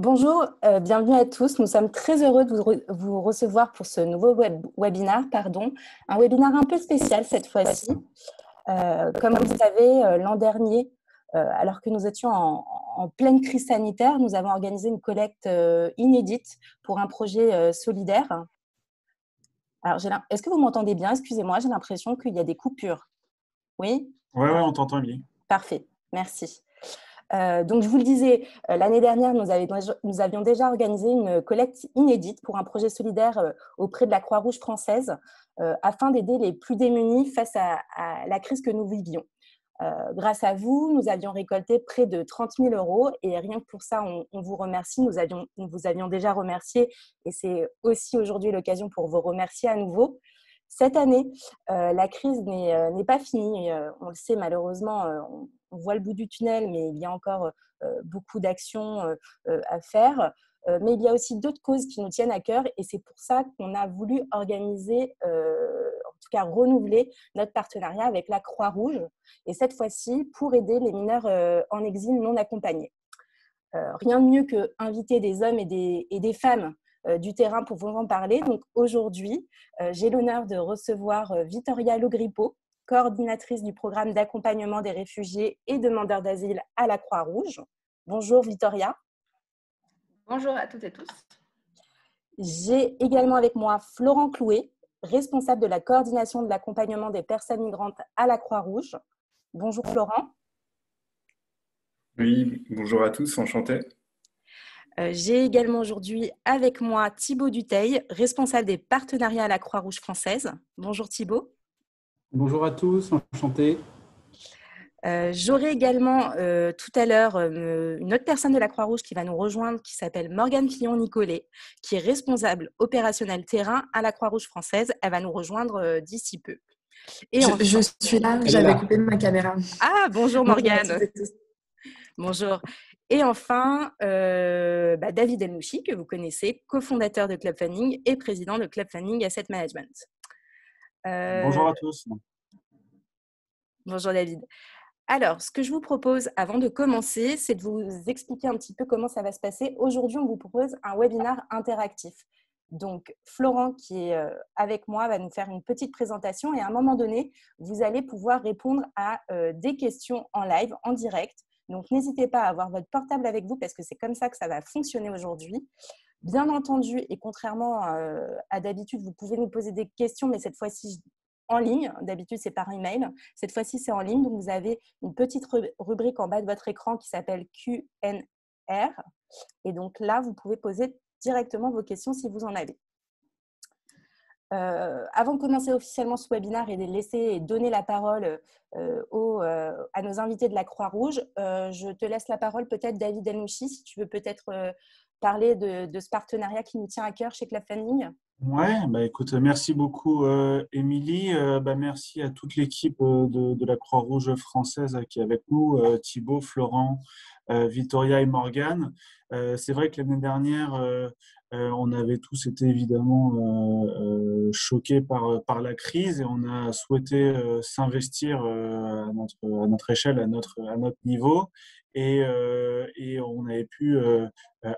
Bonjour, bienvenue à tous. Nous sommes très heureux de vous recevoir pour ce nouveau webinaire, un webinaire un peu spécial cette fois-ci. Comme vous le savez, l'an dernier, alors que nous étions en pleine crise sanitaire, nous avons organisé une collecte inédite pour un projet solidaire. Alors, est-ce que vous m'entendez bien? Excusez-moi, j'ai l'impression qu'il y a des coupures. Oui? Ouais, on t'entend, Émilie. Parfait, merci. Donc, je vous le disais, l'année dernière, nous avions déjà organisé une collecte inédite pour un projet solidaire auprès de la Croix-Rouge française afin d'aider les plus démunis face à la crise que nous vivions. Grâce à vous, nous avions récolté près de 30 000 € et rien que pour ça, on vous remercie. Nous vous avions déjà remercié et c'est aussi aujourd'hui l'occasion pour vous remercier à nouveau. Cette année, la crise n'est pas finie. On le sait, malheureusement, on voit le bout du tunnel, mais il y a encore beaucoup d'actions à faire. Mais il y a aussi d'autres causes qui nous tiennent à cœur et c'est pour ça qu'on a voulu organiser, en tout cas renouveler notre partenariat avec la Croix-Rouge et cette fois-ci pour aider les mineurs en exil non accompagnés. Rien de mieux qu'inviter des hommes et des femmes du terrain pour vous en parler. Donc aujourd'hui, j'ai l'honneur de recevoir Vittoria Logrippo, coordinatrice du programme d'accompagnement des réfugiés et demandeurs d'asile à la Croix-Rouge. Bonjour Vittoria. Bonjour à toutes et tous. J'ai également avec moi Florent Clouet, responsable de la coordination de l'accompagnement des personnes migrantes à la Croix-Rouge. Bonjour Florent. Oui, bonjour à tous, enchanté. J'ai également aujourd'hui avec moi Thibaut Dutheil, responsable des partenariats à la Croix-Rouge française. Bonjour Thibaut. Bonjour à tous, enchanté. J'aurai également tout à l'heure une autre personne de la Croix-Rouge qui va nous rejoindre, qui s'appelle Morgane Fillon-Nicolet, qui est responsable opérationnel terrain à la Croix-Rouge française. Elle va nous rejoindre d'ici peu. Et je suis là, j'avais coupé ma caméra. Ah, bonjour Morgane. Bonjour. Et enfin, David Elmouchi, que vous connaissez, cofondateur de Club Funding et président de Club Funding Asset Management. Bonjour à tous. Bonjour David. Alors, ce que je vous propose avant de commencer, c'est de vous expliquer un petit peu comment ça va se passer. Aujourd'hui, on vous propose un webinaire interactif. Donc, Florent, qui est avec moi, va nous faire une petite présentation et à un moment donné, vous allez pouvoir répondre à des questions en live, en direct. Donc, n'hésitez pas à avoir votre portable avec vous parce que c'est comme ça que ça va fonctionner aujourd'hui. Bien entendu, et contrairement à d'habitude, vous pouvez nous poser des questions, mais cette fois-ci en ligne. D'habitude, c'est par email. Cette fois-ci, c'est en ligne. Donc, vous avez une petite rubrique en bas de votre écran qui s'appelle Q&R. Et donc là, vous pouvez poser directement vos questions si vous en avez. Avant de commencer officiellement ce webinaire et de laisser et donner la parole à nos invités de la Croix-Rouge, je te laisse la parole peut-être David Elmouchi, si tu veux peut-être parler de ce partenariat qui nous tient à cœur chez Club Funding. Ouais, écoute, merci beaucoup Émilie. Merci à toute l'équipe de la Croix-Rouge française qui est avec nous, Thibaut, Florent, Vittoria et Morgane. C'est vrai que l'année dernière, on avait tous été évidemment choqués par la crise et on a souhaité s'investir à notre échelle, à notre niveau. Et on avait pu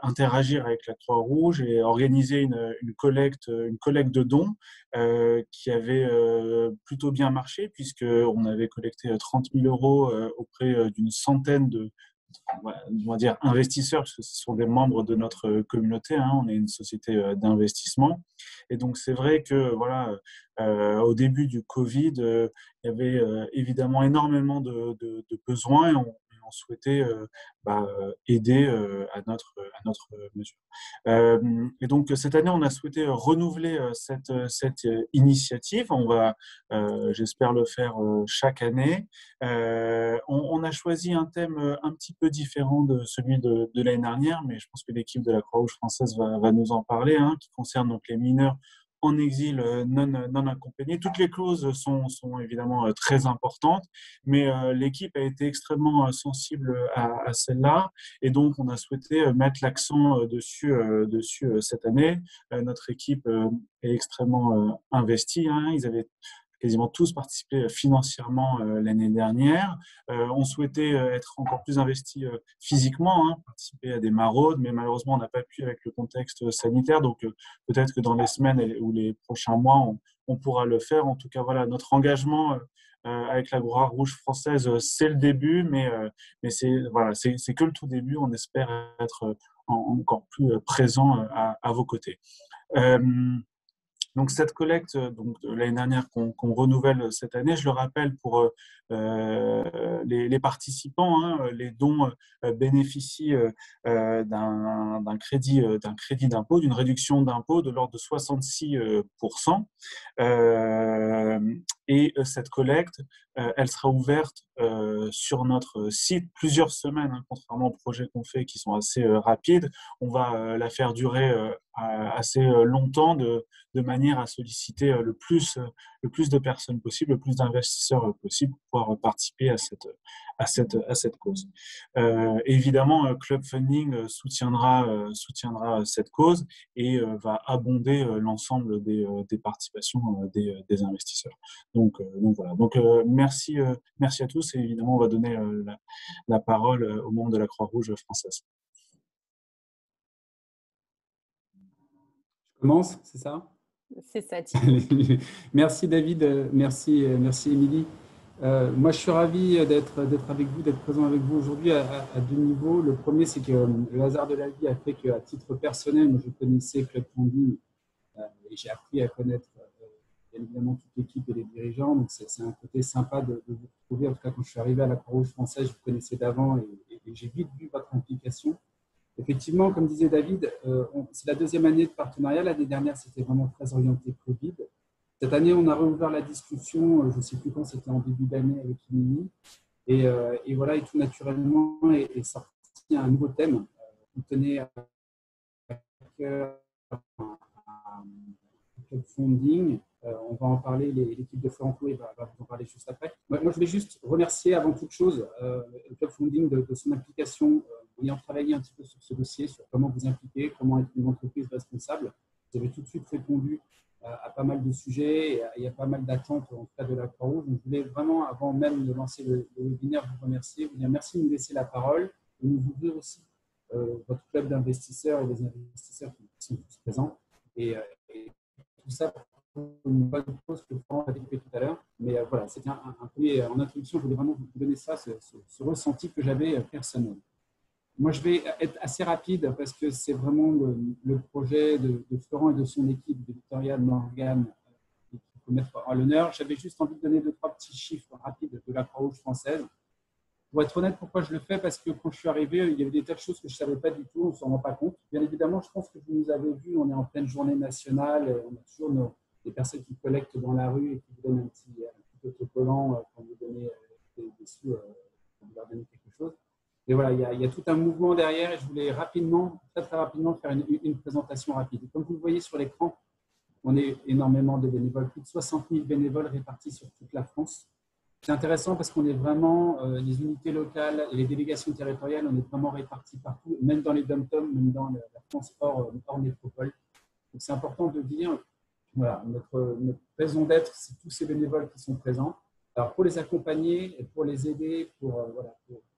interagir avec la Croix-Rouge et organiser une collecte de dons qui avait plutôt bien marché puisqu'on avait collecté 30 000 € auprès d'une centaine on va dire investisseurs, parce que ce sont des membres de notre communauté, hein, on est une société d'investissement. Et donc, c'est vrai que voilà, au début du Covid, il y avait évidemment énormément de besoins et on souhaitait aider à notre mesure. Et donc, cette année, on a souhaité renouveler cette initiative. On va, j'espère, le faire chaque année. On a choisi un thème un petit peu différent de celui de l'année dernière, mais je pense que l'équipe de la Croix-Rouge française va nous en parler, hein, qui concerne donc les mineurs en exil non accompagnés. Toutes les clauses sont évidemment très importantes, mais l'équipe a été extrêmement sensible à celle-là, et donc on a souhaité mettre l'accent dessus cette année. Notre équipe est extrêmement investie, hein. Ils avaient quasiment tous participé financièrement l'année dernière. On souhaitait être encore plus investi physiquement, hein, participer à des maraudes, mais malheureusement, on n'a pas pu avec le contexte sanitaire. Donc, peut-être que dans les semaines ou les prochains mois, on pourra le faire. En tout cas, voilà, notre engagement avec la Croix-Rouge française, c'est le début, mais c'est que le tout début. On espère être encore plus présent à vos côtés. Donc cette collecte l'année dernière qu'on renouvelle cette année, je le rappelle pour les participants, hein, les dons bénéficient d'un crédit d'impôt, d'une réduction d'impôt de l'ordre de 66%. Et cette collecte, elle sera ouverte sur notre site plusieurs semaines, hein, contrairement aux projets qu'on fait qui sont assez rapides. On va la faire durer assez longtemps de manière à solliciter le plus de personnes possible, le plus d'investisseurs possible pour pouvoir participer à cette cause. Évidemment, Club Funding soutiendra cette cause et va abonder l'ensemble des participations des investisseurs. Donc voilà. Donc merci à tous et évidemment on va donner la parole aux membres de la Croix-Rouge française. Je commence, c'est ça? C'est ça, Thibaut. Merci David, merci Émilie. Moi, je suis ravi d'être avec vous, d'être présent avec vous aujourd'hui à deux niveaux. Le premier, c'est que le hasard de la vie a fait qu'à titre personnel, moi, je connaissais Club Funding et j'ai appris à connaître bien évidemment toute l'équipe et les dirigeants. Donc, c'est un côté sympa de vous retrouver. En tout cas, quand je suis arrivé à la Croix-Rouge française, je vous connaissais d'avant et j'ai vite vu votre implication. Effectivement, comme disait David, c'est la deuxième année de partenariat. L'année dernière, c'était vraiment très orienté Covid. Cette année, on a réouvert la discussion, je ne sais plus quand, c'était en début d'année avec Émilie. Et voilà, et tout naturellement est sorti un nouveau thème qui tenait à cœur Club Funding. On va en parler, l'équipe de Florent Clouet va vous en parler juste après. Moi, je voulais juste remercier avant toute chose le Club Funding de son implication, ayant travaillé un petit peu sur ce dossier, sur comment vous impliquer, comment être une entreprise responsable. Vous avez tout de suite répondu à pas mal de sujets et il y a pas mal d'attentes en tout cas de la Croix-Rouge. Donc, je voulais vraiment, avant même de lancer le webinaire, vous remercier, vous dire merci de nous laisser la parole et nous ouvrir aussi votre club d'investisseurs et les investisseurs qui sont tous présents. Et tout ça pour une bonne cause que Florent a développé tout à l'heure. Mais voilà, c'était un premier, en introduction, je voulais vraiment vous donner ça, ce ressenti que j'avais personnel. Moi, je vais être assez rapide parce que c'est vraiment le projet de Florent et de son équipe, de Victoria, de Morgane, qu'il faut mettre à l'honneur. J'avais juste envie de donner 2-3 petits chiffres rapides de la Croix-Rouge française. Pour être honnête, pourquoi je le fais? Parce que quand je suis arrivé, il y avait des tas de choses que je ne savais pas du tout, on ne s'en rend pas compte. Bien évidemment, je pense que vous nous avez vu, on est en pleine journée nationale, on a toujours des personnes qui collectent dans la rue et qui vous donnent un petit autocollant quand vous donnez des sous, quand vous leur donnez quelque chose. Et voilà, il y a tout un mouvement derrière et je voulais rapidement, très rapidement faire une présentation rapide. Et comme vous le voyez sur l'écran, on est énormément de bénévoles, plus de 60 000 bénévoles répartis sur toute la France. C'est intéressant parce qu'on est vraiment, les unités locales et les délégations territoriales, on est vraiment répartis partout, même dans les dom-toms, même dans la France hors métropole. Donc c'est important de dire, voilà, notre raison d'être, c'est tous ces bénévoles qui sont présents. Alors pour les accompagner, et pour les aider, pour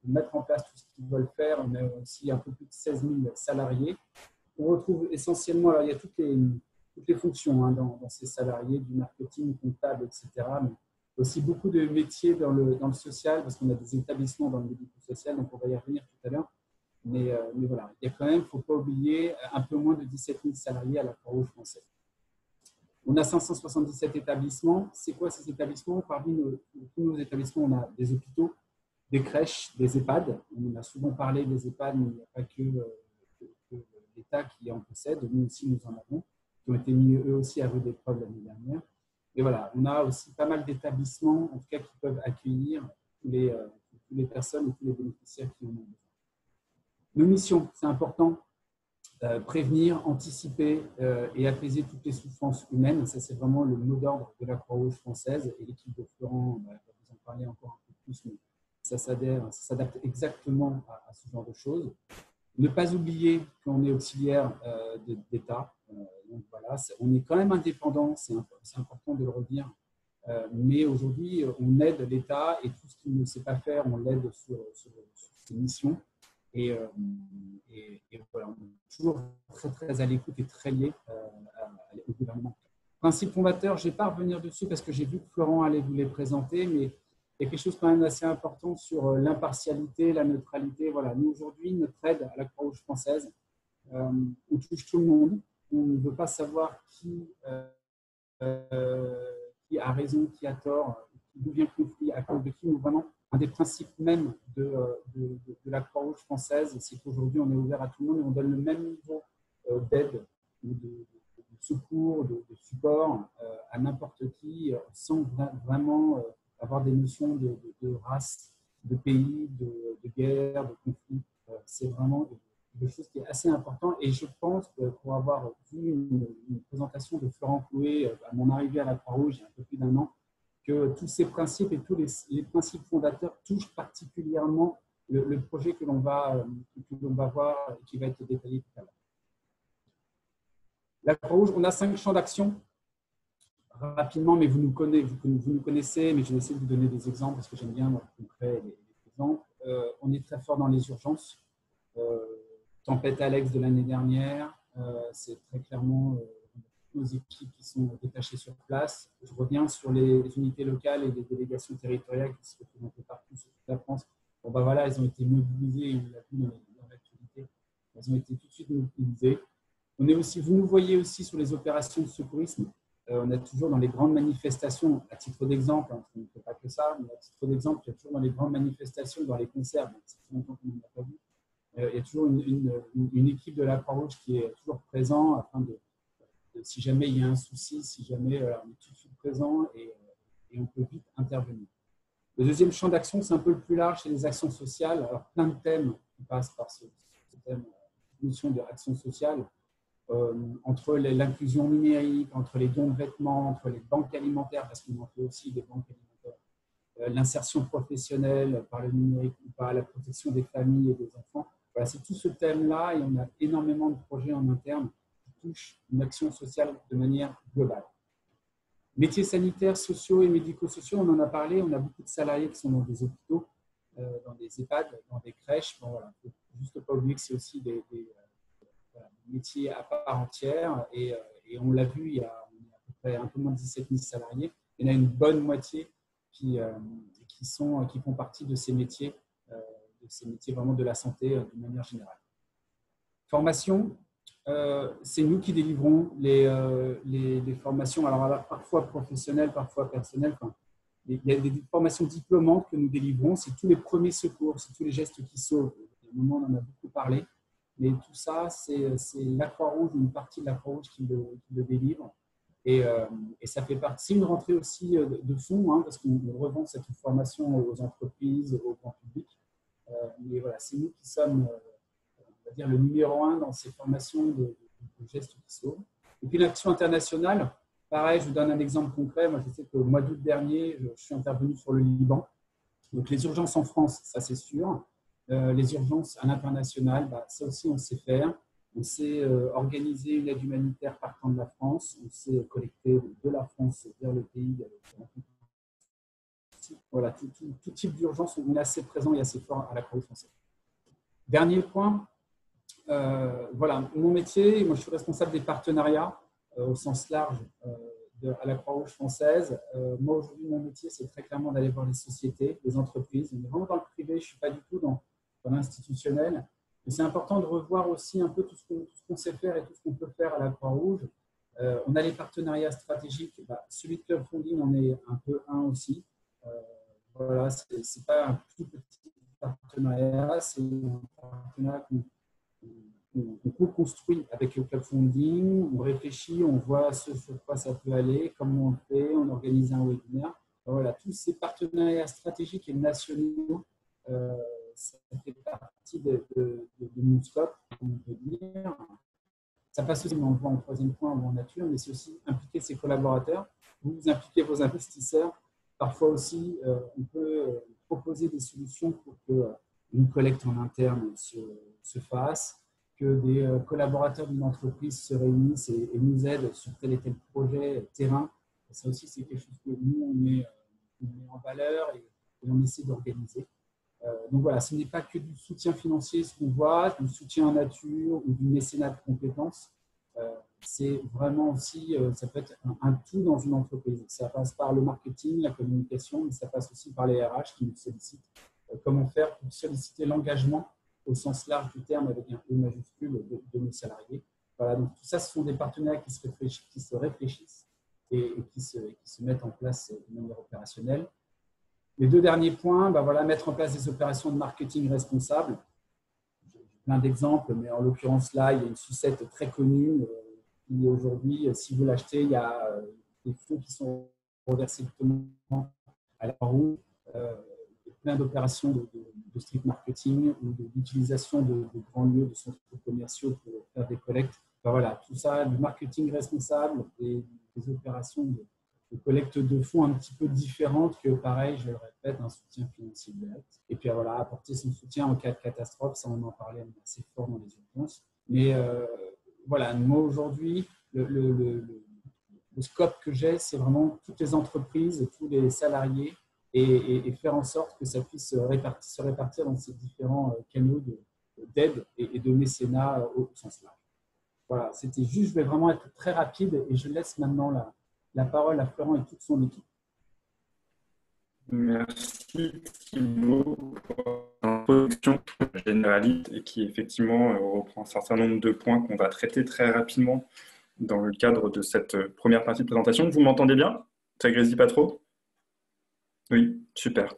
mettre en place tout ce qu'ils veulent faire, on a aussi un peu plus de 16 000 salariés. On retrouve essentiellement, alors il y a toutes les fonctions dans ces salariés, du marketing, comptable, etc. Mais aussi beaucoup de métiers dans le social, parce qu'on a des établissements dans le médico-social, donc on va y revenir tout à l'heure. Mais voilà, il y a quand même, il ne faut pas oublier, un peu moins de 17 000 salariés à la Croix-Rouge française. On a 577 établissements. C'est quoi ces établissements? Parmi tous nos établissements, on a des hôpitaux, des crèches, des EHPAD. On a souvent parlé des EHPAD, mais il n'y a pas que l'État qui en possède. Nous aussi, nous en avons, qui ont été mis eux aussi à rude épreuve l'année dernière. Et voilà, on a aussi pas mal d'établissements, en tout cas, qui peuvent accueillir toutes les personnes et tous les bénéficiaires qui en ont besoin. Nos missions, c'est important. Prévenir, anticiper et apaiser toutes les souffrances humaines. Ça, c'est vraiment le mot d'ordre de la Croix-Rouge française. Et l'équipe de Florent va vous en parler encore un peu plus, mais ça s'adapte exactement à ce genre de choses. Ne pas oublier qu'on est auxiliaire d'État. Donc voilà, on est quand même indépendant, c'est important de le redire. Mais aujourd'hui, on aide l'État et tout ce qu'il ne sait pas faire, on l'aide sur ses missions. Et voilà, on est toujours très, très à l'écoute et très lié au gouvernement. Principe fondateur, je ne vais pas revenir dessus parce que j'ai vu que Florent allait vous les présenter, mais il y a quelque chose quand même assez important sur l'impartialité, la neutralité. Voilà, nous aujourd'hui, notre aide à la Croix-Rouge française, on touche tout le monde. On ne veut pas savoir qui a raison, qui a tort, d'où vient le conflit, à cause de qui. Nous, vraiment, un des principes même de la Croix-Rouge française, c'est qu'aujourd'hui, on est ouvert à tout le monde et on donne le même niveau d'aide, de secours, de support à n'importe qui, sans vraiment avoir des notions de race, de pays, de guerre, de conflit. C'est vraiment quelque chose qui est assez important. Et je pense que pour avoir vu une présentation de Florent Clouet à mon arrivée à la Croix-Rouge il y a un peu plus d'1 an, que tous ces principes et tous les principes fondateurs touchent particulièrement le projet que l'on va voir et qui va être détaillé tout à l'heure. La Croix-Rouge, on a 5 champs d'action. Rapidement, mais vous nous connaissez, mais je vais essayer de vous donner des exemples parce que j'aime bien concret les exemples. On est très fort dans les urgences. Tempête Alex de l'année dernière, c'est très clairement nos équipes qui sont détachées sur place. Je reviens sur les unités locales et les délégations territoriales qui se retrouvent un peu partout sur toute la France. Bon, ben voilà, elles ont été mobilisées, on l'a vu dans l'actualité, elles ont été tout de suite mobilisées. On est aussi, vous nous voyez aussi sur les opérations de secourisme. On est toujours dans les grandes manifestations, à titre d'exemple, hein, on ne fait pas que ça, mais à titre d'exemple, il y a toujours dans les grandes manifestations, dans les concerts, ça fait longtemps qu'on n'a pas vu, il y a toujours une équipe de la Croix-Rouge qui est toujours présente afin de, si jamais il y a un souci, si jamais on est tout de suite présent et on peut vite intervenir. Le deuxième champ d'action, c'est un peu le plus large, c'est les actions sociales. Alors, plein de thèmes qui passent par ce thème, notion d'action sociale. Entre l'inclusion numérique, entre les dons de vêtements, entre les banques alimentaires, parce qu'on en fait aussi des banques alimentaires, l'insertion professionnelle par le numérique ou par la protection des familles et des enfants. Voilà, c'est tout ce thème-là et on a énormément de projets en interne qui touchent une action sociale de manière globale. Métiers sanitaires, sociaux et médico-sociaux, on en a parlé, on a beaucoup de salariés qui sont dans des hôpitaux, dans des EHPAD, dans des crèches. Bon, voilà, il ne faut juste pas oublier que c'est aussi des métiers à part entière et on l'a vu, il y a à peu près un peu moins de 17 000 salariés. Il y en a une bonne moitié qui font partie de ces métiers vraiment de la santé de manière générale. Formation, c'est nous qui délivrons les formations, alors parfois professionnelles, parfois personnelles. Enfin, il y a des formations diplômantes que nous délivrons, c'est tous les premiers secours, c'est tous les gestes qui sauvent. À un moment, on en a beaucoup parlé. Mais tout ça, c'est la Croix-Rouge, une partie de la Croix-Rouge qui le délivre. Et ça fait partie d'une rentrée aussi de fonds, hein, parce qu'on revend cette formation aux entreprises, au grand public. Mais voilà, c'est nous qui sommes, on va dire, le numéro 1 dans ces formations de gestes qui sauvent. Et puis l'action internationale, pareil, je vous donne un exemple concret. Moi, je sais qu'au mois d'août dernier, je suis intervenu sur le Liban. Donc les urgences en France, ça c'est sûr. Les urgences à l'international, ça aussi on sait faire. On sait organiser une aide humanitaire partant de la France. On sait collecter de la France vers le pays. Voilà, tout type d'urgence, on est assez présent et assez fort à la Croix-Rouge française. Dernier point, voilà, mon métier, moi je suis responsable des partenariats au sens large à la Croix-Rouge française. Moi aujourd'hui, mon métier, c'est très clairement d'aller voir les sociétés, les entreprises. On est vraiment dans le privé, je ne suis pas du tout dans l'institutionnel. Mais c'est important de revoir aussi un peu tout ce qu'on sait faire et tout ce qu'on peut faire à la Croix-Rouge. On a les partenariats stratégiques. Celui de Club Funding en est un peu un aussi. Voilà, ce n'est pas un tout petit partenariat, c'est un partenariat qu'on co-construit avec le Club Funding. On réfléchit, on voit ce sur quoi ça peut aller, comment on le fait, on organise un webinaire. Voilà, tous ces partenariats stratégiques et nationaux, ça fait partie de mon scope, on peut dire. Ça passe aussi, on le voit en troisième point ou en nature, mais c'est aussi impliquer ses collaborateurs, vous impliquez vos investisseurs. Parfois aussi, on peut proposer des solutions pour qu'une collecte en interne se fasse, que des collaborateurs d'une entreprise se réunissent et nous aident sur tel et tel projet terrain Ça aussi, c'est quelque chose que nous, on met en valeur et on essaie d'organiser. Donc voilà, ce n'est pas que du soutien financier, ce qu'on voit, du soutien en nature ou du mécénat de compétences. C'est vraiment aussi, ça peut être un tout dans une entreprise. Ça passe par le marketing, la communication, mais ça passe aussi par les RH qui nous sollicitent. Comment faire pour solliciter l'engagement au sens large du terme avec un E majuscule de nos salariés. Voilà, donc tout ça, ce sont des partenaires qui se réfléchissent et qui se mettent en place de manière opérationnelle. Les deux derniers points, voilà, mettre en place des opérations de marketing responsables. J'ai plein d'exemples, mais en l'occurrence là, il y a une sucette très connue qui aujourd'hui, si vous l'achetez, il y a des fonds qui sont reversés directement à la roue. Plein d'opérations de street marketing ou d'utilisation de grands lieux, de centres commerciaux pour faire des collectes. Voilà, tout ça, du marketing responsable, des opérations de collecte de fonds un petit peu différentes que, pareil, je le répète, un soutien financier direct. Et puis voilà, apporter son soutien en cas de catastrophe, ça on en parlait assez fort dans les urgences. Mais voilà, moi aujourd'hui, le scope que j'ai, c'est vraiment toutes les entreprises, tous les salariés, et faire en sorte que ça puisse se répartir dans ces différents canaux d'aide et de mécénat au sens large. Voilà, c'était juste, je vais vraiment être très rapide et je laisse maintenant la parole à Florent et toute son équipe. Merci Thibaut pour l'introduction généraliste et qui effectivement reprend un certain nombre de points qu'on va traiter très rapidement dans le cadre de cette première partie de présentation. Vous m'entendez bien? Ça grésille pas trop? Oui, super.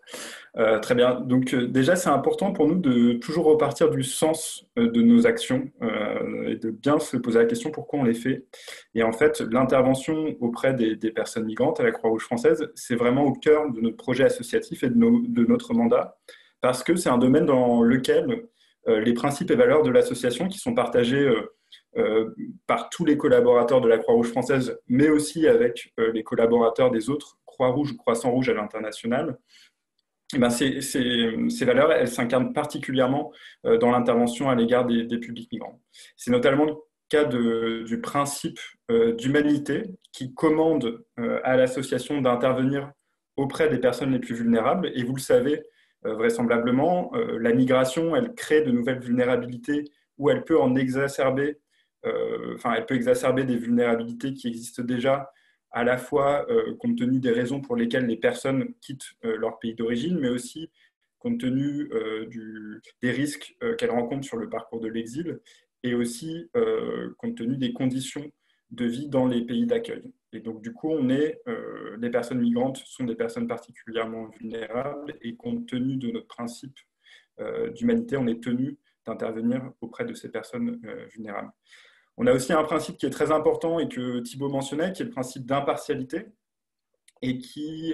Très bien. Donc déjà, c'est important pour nous de toujours repartir du sens de nos actions et de bien se poser la question pourquoi on les fait. Et en fait, l'intervention auprès des personnes migrantes à la Croix-Rouge française, c'est vraiment au cœur de notre projet associatif et de notre mandat, parce que c'est un domaine dans lequel les principes et valeurs de l'association qui sont partagés par tous les collaborateurs de la Croix-Rouge française, mais aussi avec les collaborateurs des autres Croix-Rouge ou Croissant-Rouge à l'international, eh ben ces valeurs, elles s'incarnent particulièrement dans l'intervention à l'égard des publics migrants. C'est notamment le cas du principe d'humanité qui commande à l'association d'intervenir auprès des personnes les plus vulnérables. Et vous le savez, vraisemblablement, la migration, elle crée de nouvelles vulnérabilités ou elle peut en exacerber, elle peut exacerber des vulnérabilités qui existent déjà, à la fois compte tenu des raisons pour lesquelles les personnes quittent leur pays d'origine, mais aussi compte tenu des risques qu'elles rencontrent sur le parcours de l'exil, et aussi compte tenu des conditions de vie dans les pays d'accueil. Et donc, du coup, les personnes migrantes sont des personnes particulièrement vulnérables, et compte tenu de notre principe d'humanité, on est tenu d'intervenir auprès de ces personnes vulnérables. On a aussi un principe qui est très important et que Thibaut mentionnait, qui est le principe d'impartialité et qui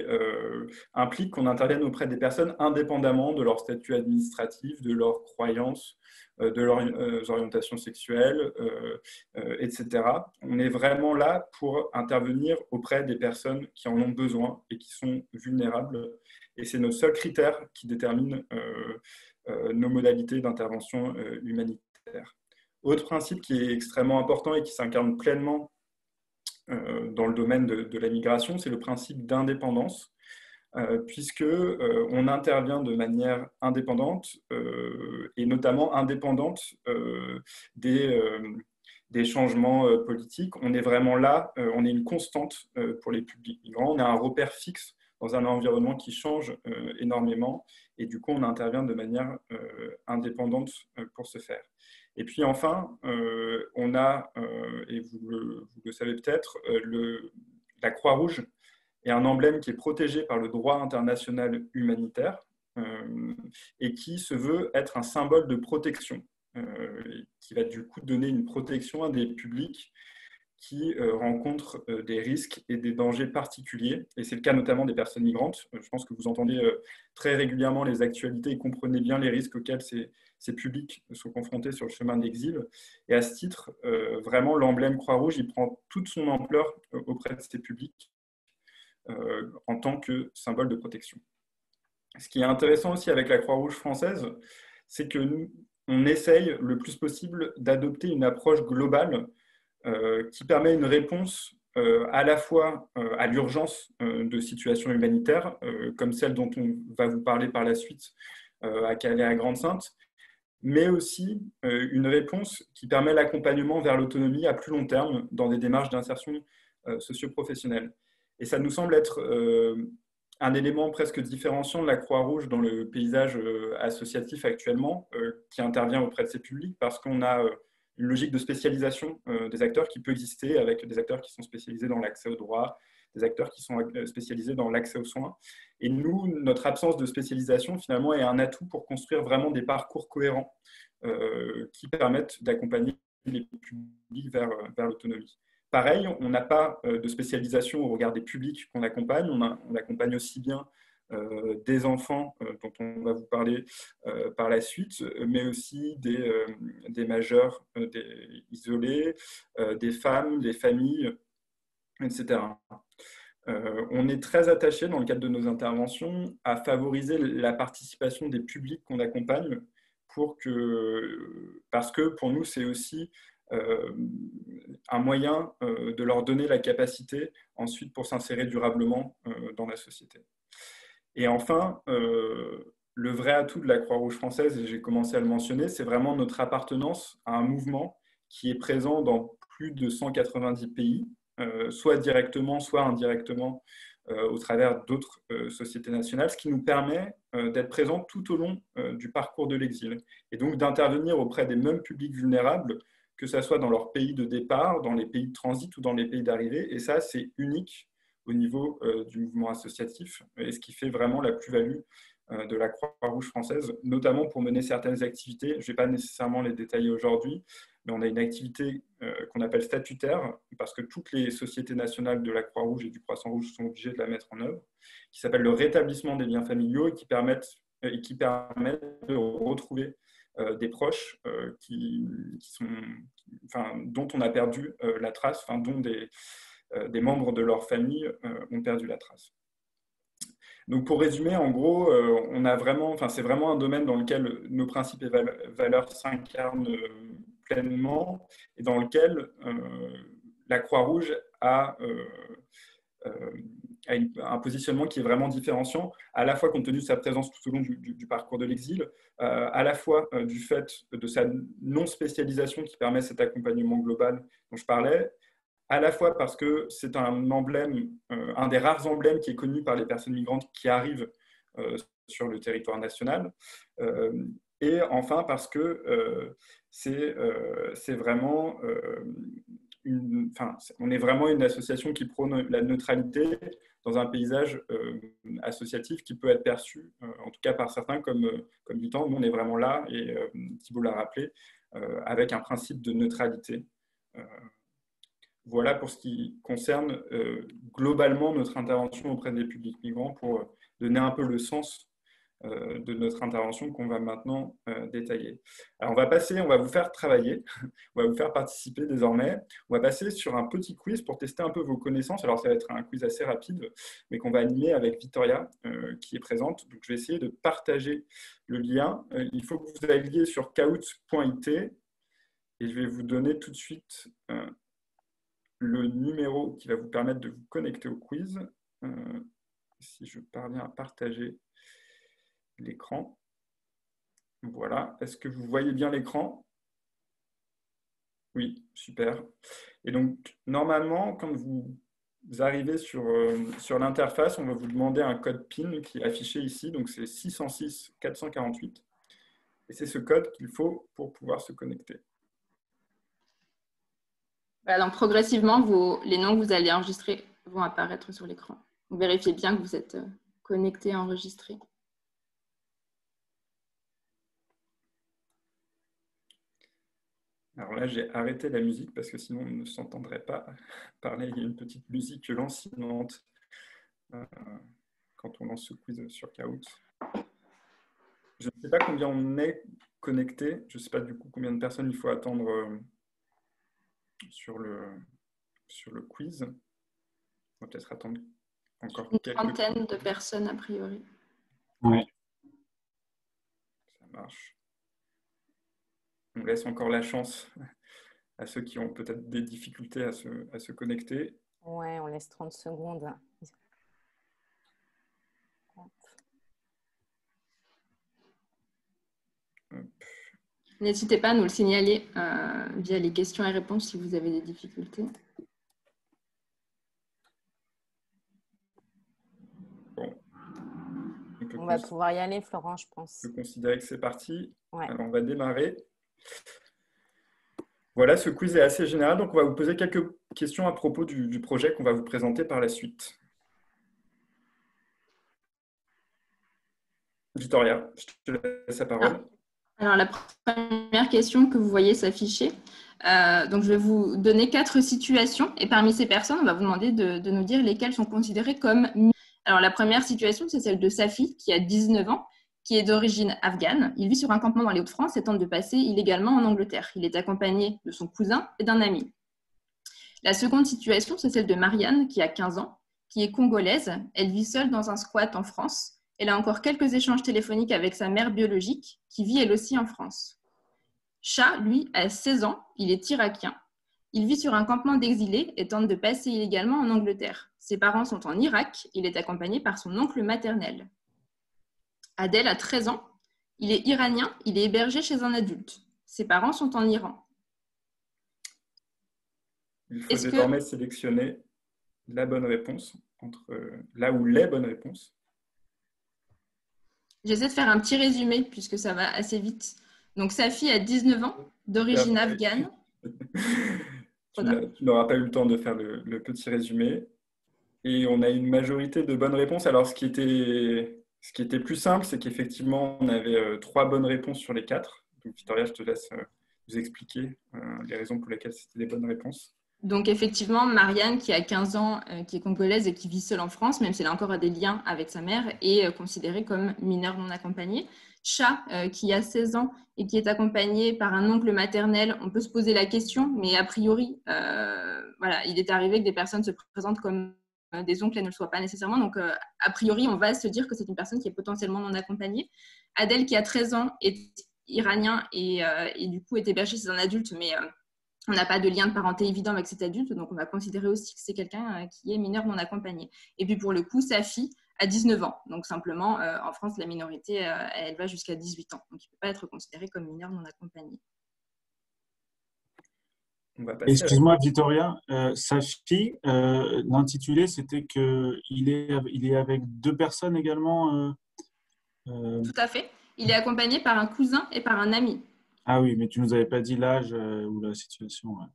implique qu'on intervienne auprès des personnes indépendamment de leur statut administratif, de leurs croyances, de leurs orientations sexuelles, etc. On est vraiment là pour intervenir auprès des personnes qui en ont besoin et qui sont vulnérables. Et c'est notre seul critère qui détermine nos modalités d'intervention humanitaire. Autre principe qui est extrêmement important et qui s'incarne pleinement dans le domaine de la migration, c'est le principe d'indépendance, puisqu'on intervient de manière indépendante et notamment indépendante des changements politiques. On est vraiment là, on est une constante pour les publics migrants, on a un repère fixe dans un environnement qui change énormément et du coup on intervient de manière indépendante pour ce faire. Et puis enfin, on a, et vous le savez peut-être, la Croix-Rouge est un emblème qui est protégé par le droit international humanitaire et qui se veut être un symbole de protection, qui va du coup donner une protection à des publics qui rencontrent des risques et des dangers particuliers. Et c'est le cas notamment des personnes migrantes. Je pense que vous entendez très régulièrement les actualités et comprenez bien les risques auxquels ces publics sont confrontés sur le chemin de l'exil. Et à ce titre, vraiment, l'emblème Croix-Rouge, il prend toute son ampleur auprès de ces publics en tant que symbole de protection. Ce qui est intéressant aussi avec la Croix-Rouge française, c'est que nous, on essaye le plus possible d'adopter une approche globale qui permet une réponse à la fois à l'urgence de situations humanitaires, comme celle dont on va vous parler par la suite à Calais, à Grande-Synthe, mais aussi une réponse qui permet l'accompagnement vers l'autonomie à plus long terme dans des démarches d'insertion socio-professionnelle. Et ça nous semble être un élément presque différenciant de la Croix-Rouge dans le paysage associatif actuellement, qui intervient auprès de ces publics, parce qu'on a une logique de spécialisation des acteurs qui peut exister, avec des acteurs qui sont spécialisés dans l'accès aux droits, des acteurs qui sont spécialisés dans l'accès aux soins. Et nous, notre absence de spécialisation, finalement, est un atout pour construire vraiment des parcours cohérents qui permettent d'accompagner les publics vers l'autonomie. Pareil, on n'a pas de spécialisation au regard des publics qu'on accompagne. On accompagne aussi bien des enfants, dont on va vous parler par la suite, mais aussi des majeurs des isolés, des femmes, des familles, etc. On est très attaché, dans le cadre de nos interventions, à favoriser la participation des publics qu'on accompagne, parce que pour nous, c'est aussi un moyen de leur donner la capacité ensuite pour s'insérer durablement dans la société. Et enfin, le vrai atout de la Croix-Rouge française, et j'ai commencé à le mentionner, c'est vraiment notre appartenance à un mouvement qui est présent dans plus de 190 pays, soit directement, soit indirectement, au travers d'autres sociétés nationales, ce qui nous permet d'être présents tout au long du parcours de l'exil, et donc d'intervenir auprès des mêmes publics vulnérables, que ce soit dans leur pays de départ, dans les pays de transit ou dans les pays d'arrivée. Et ça, c'est unique au niveau du mouvement associatif, et ce qui fait vraiment la plus-value de la Croix-Rouge française, notamment pour mener certaines activités. Je ne vais pas nécessairement les détailler aujourd'hui, mais on a une activité qu'on appelle statutaire, parce que toutes les sociétés nationales de la Croix-Rouge et du Croissant-Rouge sont obligées de la mettre en œuvre, qui s'appelle le rétablissement des liens familiaux, et qui permet de retrouver des proches dont on a perdu la trace, dont des membres de leur famille ont perdu la trace. Donc pour résumer, en gros, c'est vraiment un domaine dans lequel nos principes et valeurs s'incarnent pleinement, et dans lequel la Croix-Rouge a un positionnement qui est vraiment différenciant, à la fois compte tenu de sa présence tout au long du parcours de l'exil, à la fois du fait de sa non-spécialisation qui permet cet accompagnement global dont je parlais, à la fois parce que c'est un emblème, un des rares emblèmes qui est connu par les personnes migrantes qui arrivent sur le territoire national, et enfin parce que c'est vraiment on est vraiment une association qui prône la neutralité dans un paysage associatif qui peut être perçu, en tout cas par certains, comme militant. Nous, on est vraiment là, et Thibault l'a rappelé, avec un principe de neutralité. Voilà pour ce qui concerne globalement notre intervention auprès des publics migrants, pour donner un peu le sens de notre intervention qu'on va maintenant détailler. Alors on va vous faire travailler, on va vous faire participer désormais. On va passer sur un petit quiz pour tester un peu vos connaissances. Alors ça va être un quiz assez rapide, mais qu'on va animer avec Victoria qui est présente. Donc je vais essayer de partager le lien. Il faut que vous alliez sur kahoot.it, et je vais vous donner tout de suite le numéro qui va vous permettre de vous connecter au quiz. Si je parviens à partager l'écran. Voilà. Est-ce que vous voyez bien l'écran? Oui, super. Et donc, normalement, quand vous arrivez sur l'interface, on va vous demander un code PIN qui est affiché ici. Donc, c'est 606 448. Et c'est ce code qu'il faut pour pouvoir se connecter. Voilà, donc, progressivement, les noms que vous allez enregistrer vont apparaître sur l'écran. Vérifiez bien que vous êtes connecté et enregistré. Alors là, j'ai arrêté la musique parce que sinon, on ne s'entendrait pas parler. Il y a une petite musique lancinante quand on lance ce quiz sur Kahoot. Je ne sais pas combien on est connecté. Je ne sais pas du coup combien de personnes il faut attendre sur le quiz. On va peut-être attendre encore une trentaine de personnes a priori. Oui. Ça marche. On laisse encore la chance à ceux qui ont peut-être des difficultés à se connecter. Ouais, on laisse 30 secondes. N'hésitez pas à nous le signaler via les questions et réponses si vous avez des difficultés. Bon. On va pouvoir y aller, Florent, je pense. On peut considérer que c'est parti. Ouais. Alors, on va démarrer. Voilà, ce quiz est assez général, donc on va vous poser quelques questions à propos du projet qu'on va vous présenter par la suite. Victoria, je te laisse la parole. Alors, la première question que vous voyez s'afficher, donc je vais vous donner 4 situations et parmi ces personnes, on va vous demander de nous dire lesquelles sont considérées comme mineures. Alors, la première situation, c'est celle de Safi, qui a 19 ans, qui est d'origine afghane. Il vit sur un campement dans les Hauts-de-France et tente de passer illégalement en Angleterre. Il est accompagné de son cousin et d'un ami. La seconde situation, c'est celle de Marianne, qui a 15 ans, qui est congolaise. Elle vit seule dans un squat en France. Elle a encore quelques échanges téléphoniques avec sa mère biologique, qui vit elle aussi en France. Chat, lui, a 16 ans, il est irakien. Il vit sur un campement d'exilés et tente de passer illégalement en Angleterre. Ses parents sont en Irak, il est accompagné par son oncle maternel. Adèle a 13 ans, il est iranien, il est hébergé chez un adulte. Ses parents sont en Iran. Il faut désormais sélectionner la bonne réponse, entre là où les bonnes réponses. J'essaie de faire un petit résumé puisque ça va assez vite. Donc, Safi a 19 ans, d'origine afghane. Tu n'auras pas eu le temps de faire le petit résumé. Et on a une majorité de bonnes réponses. Alors, ce qui était plus simple, c'est qu'effectivement, on avait 3 bonnes réponses sur les 4. Donc, Victoria, je te laisse vous expliquer les raisons pour lesquelles c'était des bonnes réponses. Donc, effectivement, Marianne, qui a 15 ans, qui est congolaise et qui vit seule en France, même si elle a encore des liens avec sa mère, est considérée comme mineure non accompagnée. Chat, qui a 16 ans et qui est accompagné par un oncle maternel, on peut se poser la question, mais a priori, voilà, il est arrivé que des personnes se présentent comme des oncles et ne le soient pas nécessairement. Donc, a priori, on va se dire que c'est une personne qui est potentiellement non accompagnée. Adèle, qui a 13 ans, est iranien et du coup est hébergé chez un adulte, mais on n'a pas de lien de parenté évident avec cet adulte, donc on va considérer aussi que c'est quelqu'un qui est mineur non accompagné. Et puis pour le coup, Safi a 19 ans. Donc simplement, en France, la minorité, elle va jusqu'à 18 ans. Donc il ne peut pas être considéré comme mineur non accompagné. Excuse-moi, Victoria, Safi, l'intitulé, c'était qu'il est avec 2 personnes également Tout à fait. Il est accompagné par un cousin et par un ami. Ah oui, mais tu ne nous avais pas dit l'âge ou la situation. Ouais.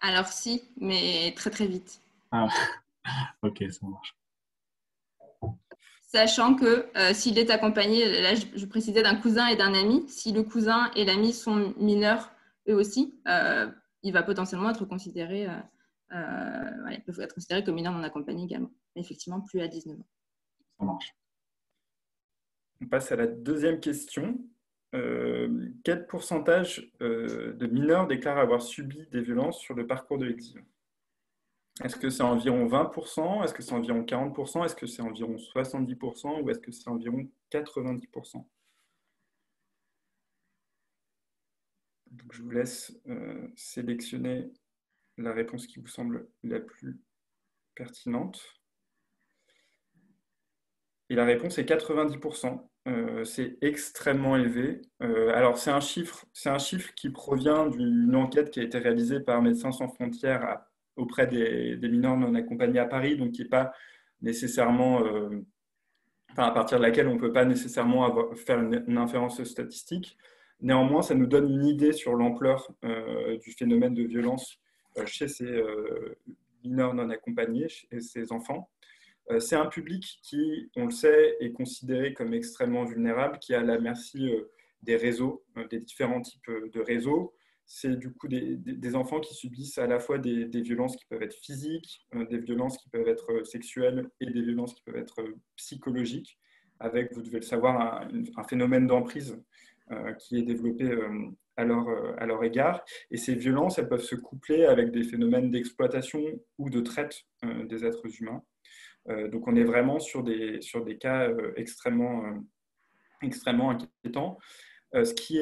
Alors si, mais très très vite. Ah, ok, ça marche. Sachant que s'il est accompagné, là je précisais d'un cousin et d'un ami, si le cousin et l'ami sont mineurs eux aussi, il va potentiellement être considéré, voilà, ils peuvent être considérés comme mineurs non accompagnés également. Mais effectivement, plus à 19 ans. Ça marche. On passe à la deuxième question. Quel pourcentage de mineurs déclarent avoir subi des violences sur le parcours de l'exil? Est-ce que c'est environ 20%? Est-ce que c'est environ 40%? Est-ce que c'est environ 70%? Ou est-ce que c'est environ 90%? Donc, je vous laisse sélectionner la réponse qui vous semble la plus pertinente. Et la réponse est 90%. C'est extrêmement élevé. Alors, c'est un chiffre qui provient d'une enquête qui a été réalisée par Médecins sans frontières auprès des mineurs non accompagnés à Paris, donc qui n'est pas nécessairement, à partir de laquelle on ne peut pas nécessairement faire une inférence statistique. Néanmoins, ça nous donne une idée sur l'ampleur du phénomène de violence chez ces mineurs non accompagnés et ces enfants. C'est un public qui, on le sait, est considéré comme extrêmement vulnérable, qui est à la merci des réseaux, des différents types de réseaux. C'est du coup des enfants qui subissent à la fois des violences qui peuvent être physiques, des violences qui peuvent être sexuelles et des violences qui peuvent être psychologiques, avec, vous devez le savoir, un phénomène d'emprise qui est développé à leur égard. Et ces violences, elles peuvent se coupler avec des phénomènes d'exploitation ou de traite des êtres humains. Donc, on est vraiment sur des cas extrêmement inquiétants. Ce qui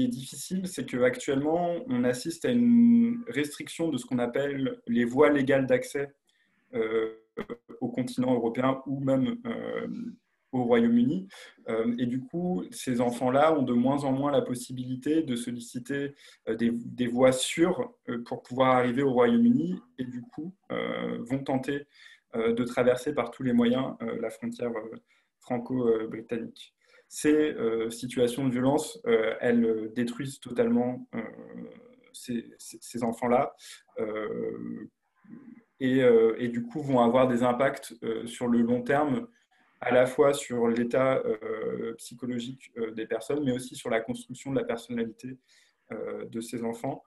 est difficile, c'est qu'actuellement, on assiste à une restriction de ce qu'on appelle les voies légales d'accès au continent européen ou même au Royaume-Uni. Et du coup, ces enfants-là ont de moins en moins la possibilité de solliciter des voies sûres pour pouvoir arriver au Royaume-Uni et du coup vont tenter de traverser par tous les moyens la frontière franco-britannique. Ces situations de violence, elles détruisent totalement ces enfants-là et du coup vont avoir des impacts sur le long terme, à la fois sur l'état psychologique des personnes, mais aussi sur la construction de la personnalité de ces enfants,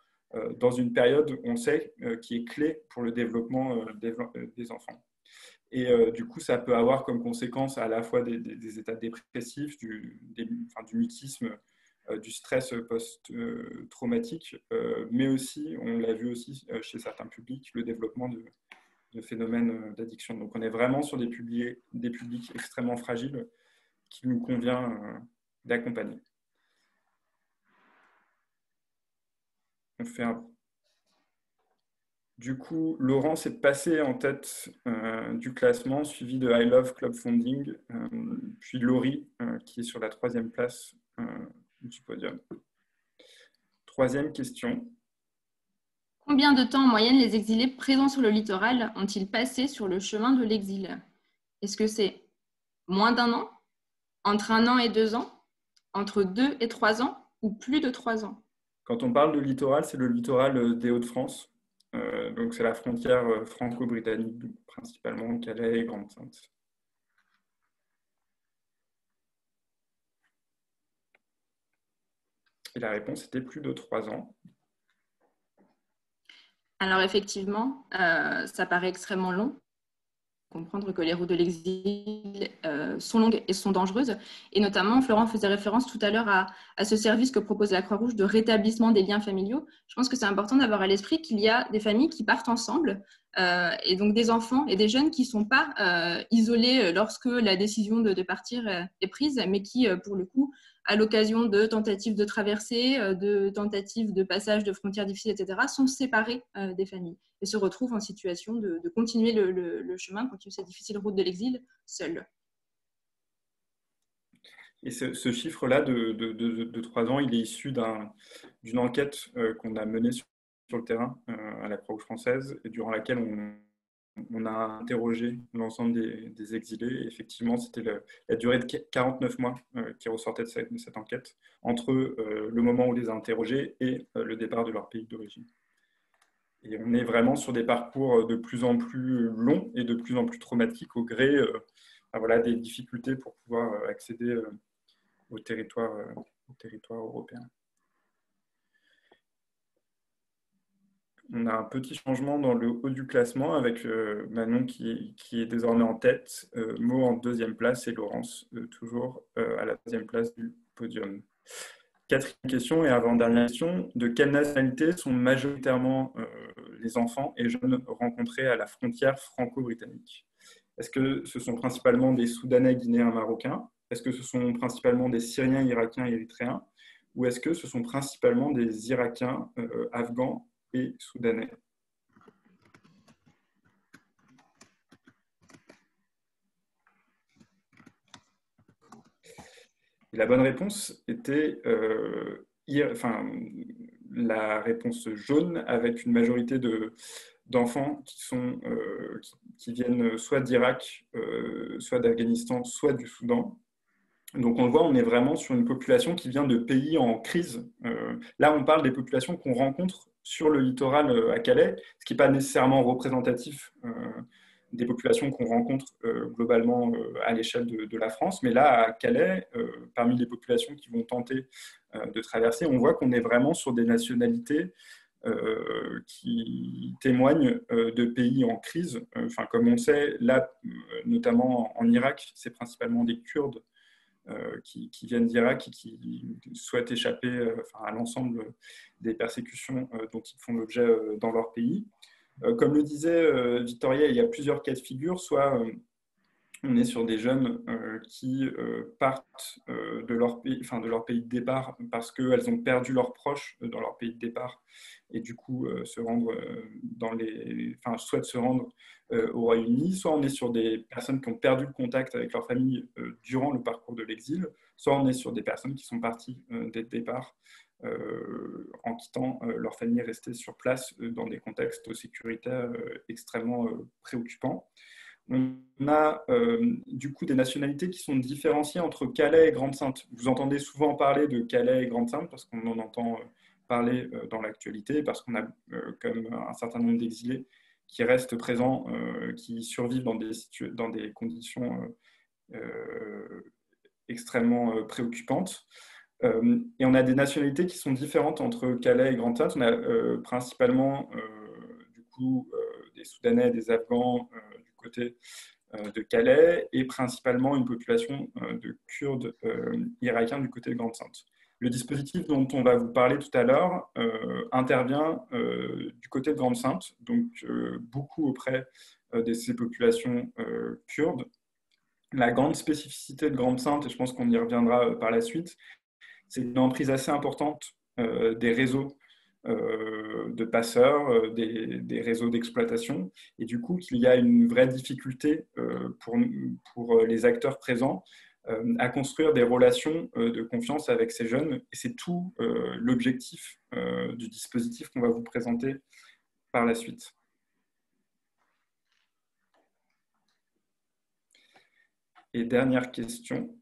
dans une période, on sait, qui est clé pour le développement des enfants. Et du coup, ça peut avoir comme conséquence à la fois des états dépressifs, du mutisme, du stress post-traumatique, mais aussi, on l'a vu aussi chez certains publics, le développement de phénomènes d'addiction. Donc, on est vraiment sur des publics extrêmement fragiles qu'il nous convient d'accompagner. On fait Du coup, Laurence est passée en tête du classement, suivi de I Love Club Funding, puis Laurie, qui est sur la 3e place du podium. 3e question. Combien de temps en moyenne les exilés présents sur le littoral ont-ils passé sur le chemin de l'exil? Est-ce que c'est moins d'1 an, entre 1 an et 2 ans, entre 2 et 3 ans ou plus de 3 ans? Quand on parle de littoral, c'est le littoral des Hauts-de-France. Donc c'est la frontière franco-britannique, principalement Calais et Grande-Synthe. Et la réponse était plus de 3 ans. Alors effectivement, ça paraît extrêmement long. Comprendre que les routes de l'exil sont longues et sont dangereuses. Et notamment, Florent faisait référence tout à l'heure à ce service que propose la Croix-Rouge de rétablissement des liens familiaux. Je pense que c'est important d'avoir à l'esprit qu'il y a des familles qui partent ensemble et donc des enfants et des jeunes qui ne sont pas isolés lorsque la décision de partir est prise, mais qui, pour le coup, à l'occasion de tentatives de traversée, de tentatives de passage de frontières difficiles, etc., sont séparés des familles et se retrouvent en situation de continuer le chemin, continuer cette difficile route de l'exil, seuls. Et ce chiffre-là de 3 ans, il est issu d'une enquête qu'on a menée sur le terrain à la Croix-Rouge française, et durant laquelle on a interrogé l'ensemble des exilés. Et effectivement, c'était la durée de 49 mois qui ressortait de cette enquête, entre le moment où on les a interrogés et le départ de leur pays d'origine. Et on est vraiment sur des parcours de plus en plus longs et de plus en plus traumatiques au gré des difficultés pour pouvoir accéder au territoire européen. On a un petit changement dans le haut du classement avec Manon qui est désormais en tête, Mo en 2e place et Laurence toujours à la 3e place du podium. 4e question et avant-dernière question. De quelle nationalité sont majoritairement les enfants et jeunes rencontrés à la frontière franco-britannique? Est-ce que ce sont principalement des Soudanais, Guinéens, Marocains? Est-ce que ce sont principalement des Syriens, Irakiens, Érythréens? Ou est-ce que ce sont principalement des Irakiens, Afghans et Soudanais? Et la bonne réponse était la réponse jaune, avec une majorité d'enfants qui viennent soit d'Irak, soit d'Afghanistan, soit du Soudan. Donc on le voit, on est vraiment sur une population qui vient de pays en crise. Là, on parle des populations qu'on rencontre sur le littoral à Calais, ce qui n'est pas nécessairement représentatif des populations qu'on rencontre globalement à l'échelle de la France. Mais là, à Calais, parmi les populations qui vont tenter de traverser, on voit qu'on est vraiment sur des nationalités qui témoignent de pays en crise. Comme on sait, là, notamment en Irak, c'est principalement des Kurdes qui viennent d'Irak et qui souhaitent échapper à l'ensemble des persécutions dont ils font l'objet dans leur pays. Comme le disait Victoria, il y a plusieurs cas de figure, soit on est sur des jeunes qui partent de leur pays de départ parce qu'elles ont perdu leurs proches dans leur pays de départ et du coup souhaitent se rendre au Royaume-Uni. Soit on est sur des personnes qui ont perdu le contact avec leur famille durant le parcours de l'exil, soit on est sur des personnes qui sont parties dès le départ en quittant leur famille restée sur place dans des contextes sécuritaires extrêmement préoccupants. On a du coup des nationalités qui sont différenciées entre Calais et Grande-Synthe. Vous entendez souvent parler de Calais et Grande-Synthe parce qu'on en entend parler dans l'actualité, parce qu'on a comme un certain nombre d'exilés qui restent présents, qui survivent dans des conditions extrêmement préoccupantes. Et on a des nationalités qui sont différentes entre Calais et Grande-Synthe. On a principalement du coup des Soudanais, des Afghans du côté de Calais et principalement une population de Kurdes irakiens du côté de Grande-Synthe. Le dispositif dont on va vous parler tout à l'heure intervient du côté de Grande-Synthe, donc beaucoup auprès de ces populations kurdes. La grande spécificité de Grande-Synthe, et je pense qu'on y reviendra par la suite, c'est une emprise assez importante des réseaux de passeurs, des réseaux d'exploitation, et du coup qu'il y a une vraie difficulté pour les acteurs présents à construire des relations de confiance avec ces jeunes, et c'est tout l'objectif du dispositif qu'on va vous présenter par la suite. Et dernière question.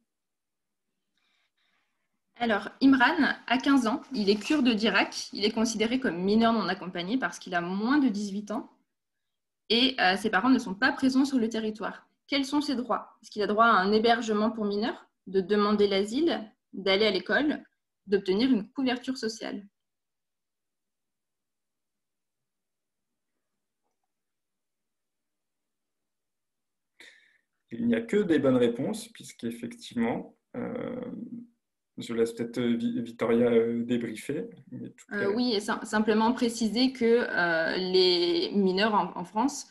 Alors, Imran a 15 ans, il est kurde d'Irak, il est considéré comme mineur non accompagné parce qu'il a moins de 18 ans et ses parents ne sont pas présents sur le territoire. Quels sont ses droits? Est-ce qu'il a droit à un hébergement pour mineurs, de demander l'asile, d'aller à l'école, d'obtenir une couverture sociale? Il n'y a que des bonnes réponses, puisqu'effectivement, je laisse peut-être Victoria débriefer. Oui, et simplement préciser que les mineurs en France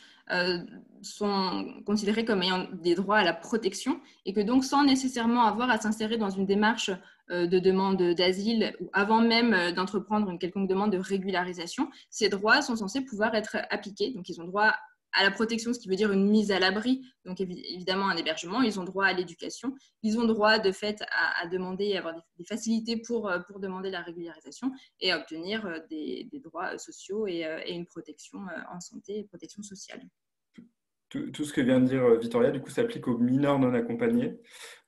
sont considérés comme ayant des droits à la protection et que donc sans nécessairement avoir à s'insérer dans une démarche de demande d'asile ou avant même d'entreprendre une quelconque demande de régularisation, ces droits sont censés pouvoir être appliqués. Donc ils ont droit à la protection, ce qui veut dire une mise à l'abri, donc évidemment un hébergement, ils ont droit à l'éducation, ils ont droit de fait à demander et avoir des facilités pour demander la régularisation et à obtenir des droits sociaux et une protection en santé et protection sociale. Tout ce que vient de dire Victoria, du coup, s'applique aux mineurs non accompagnés,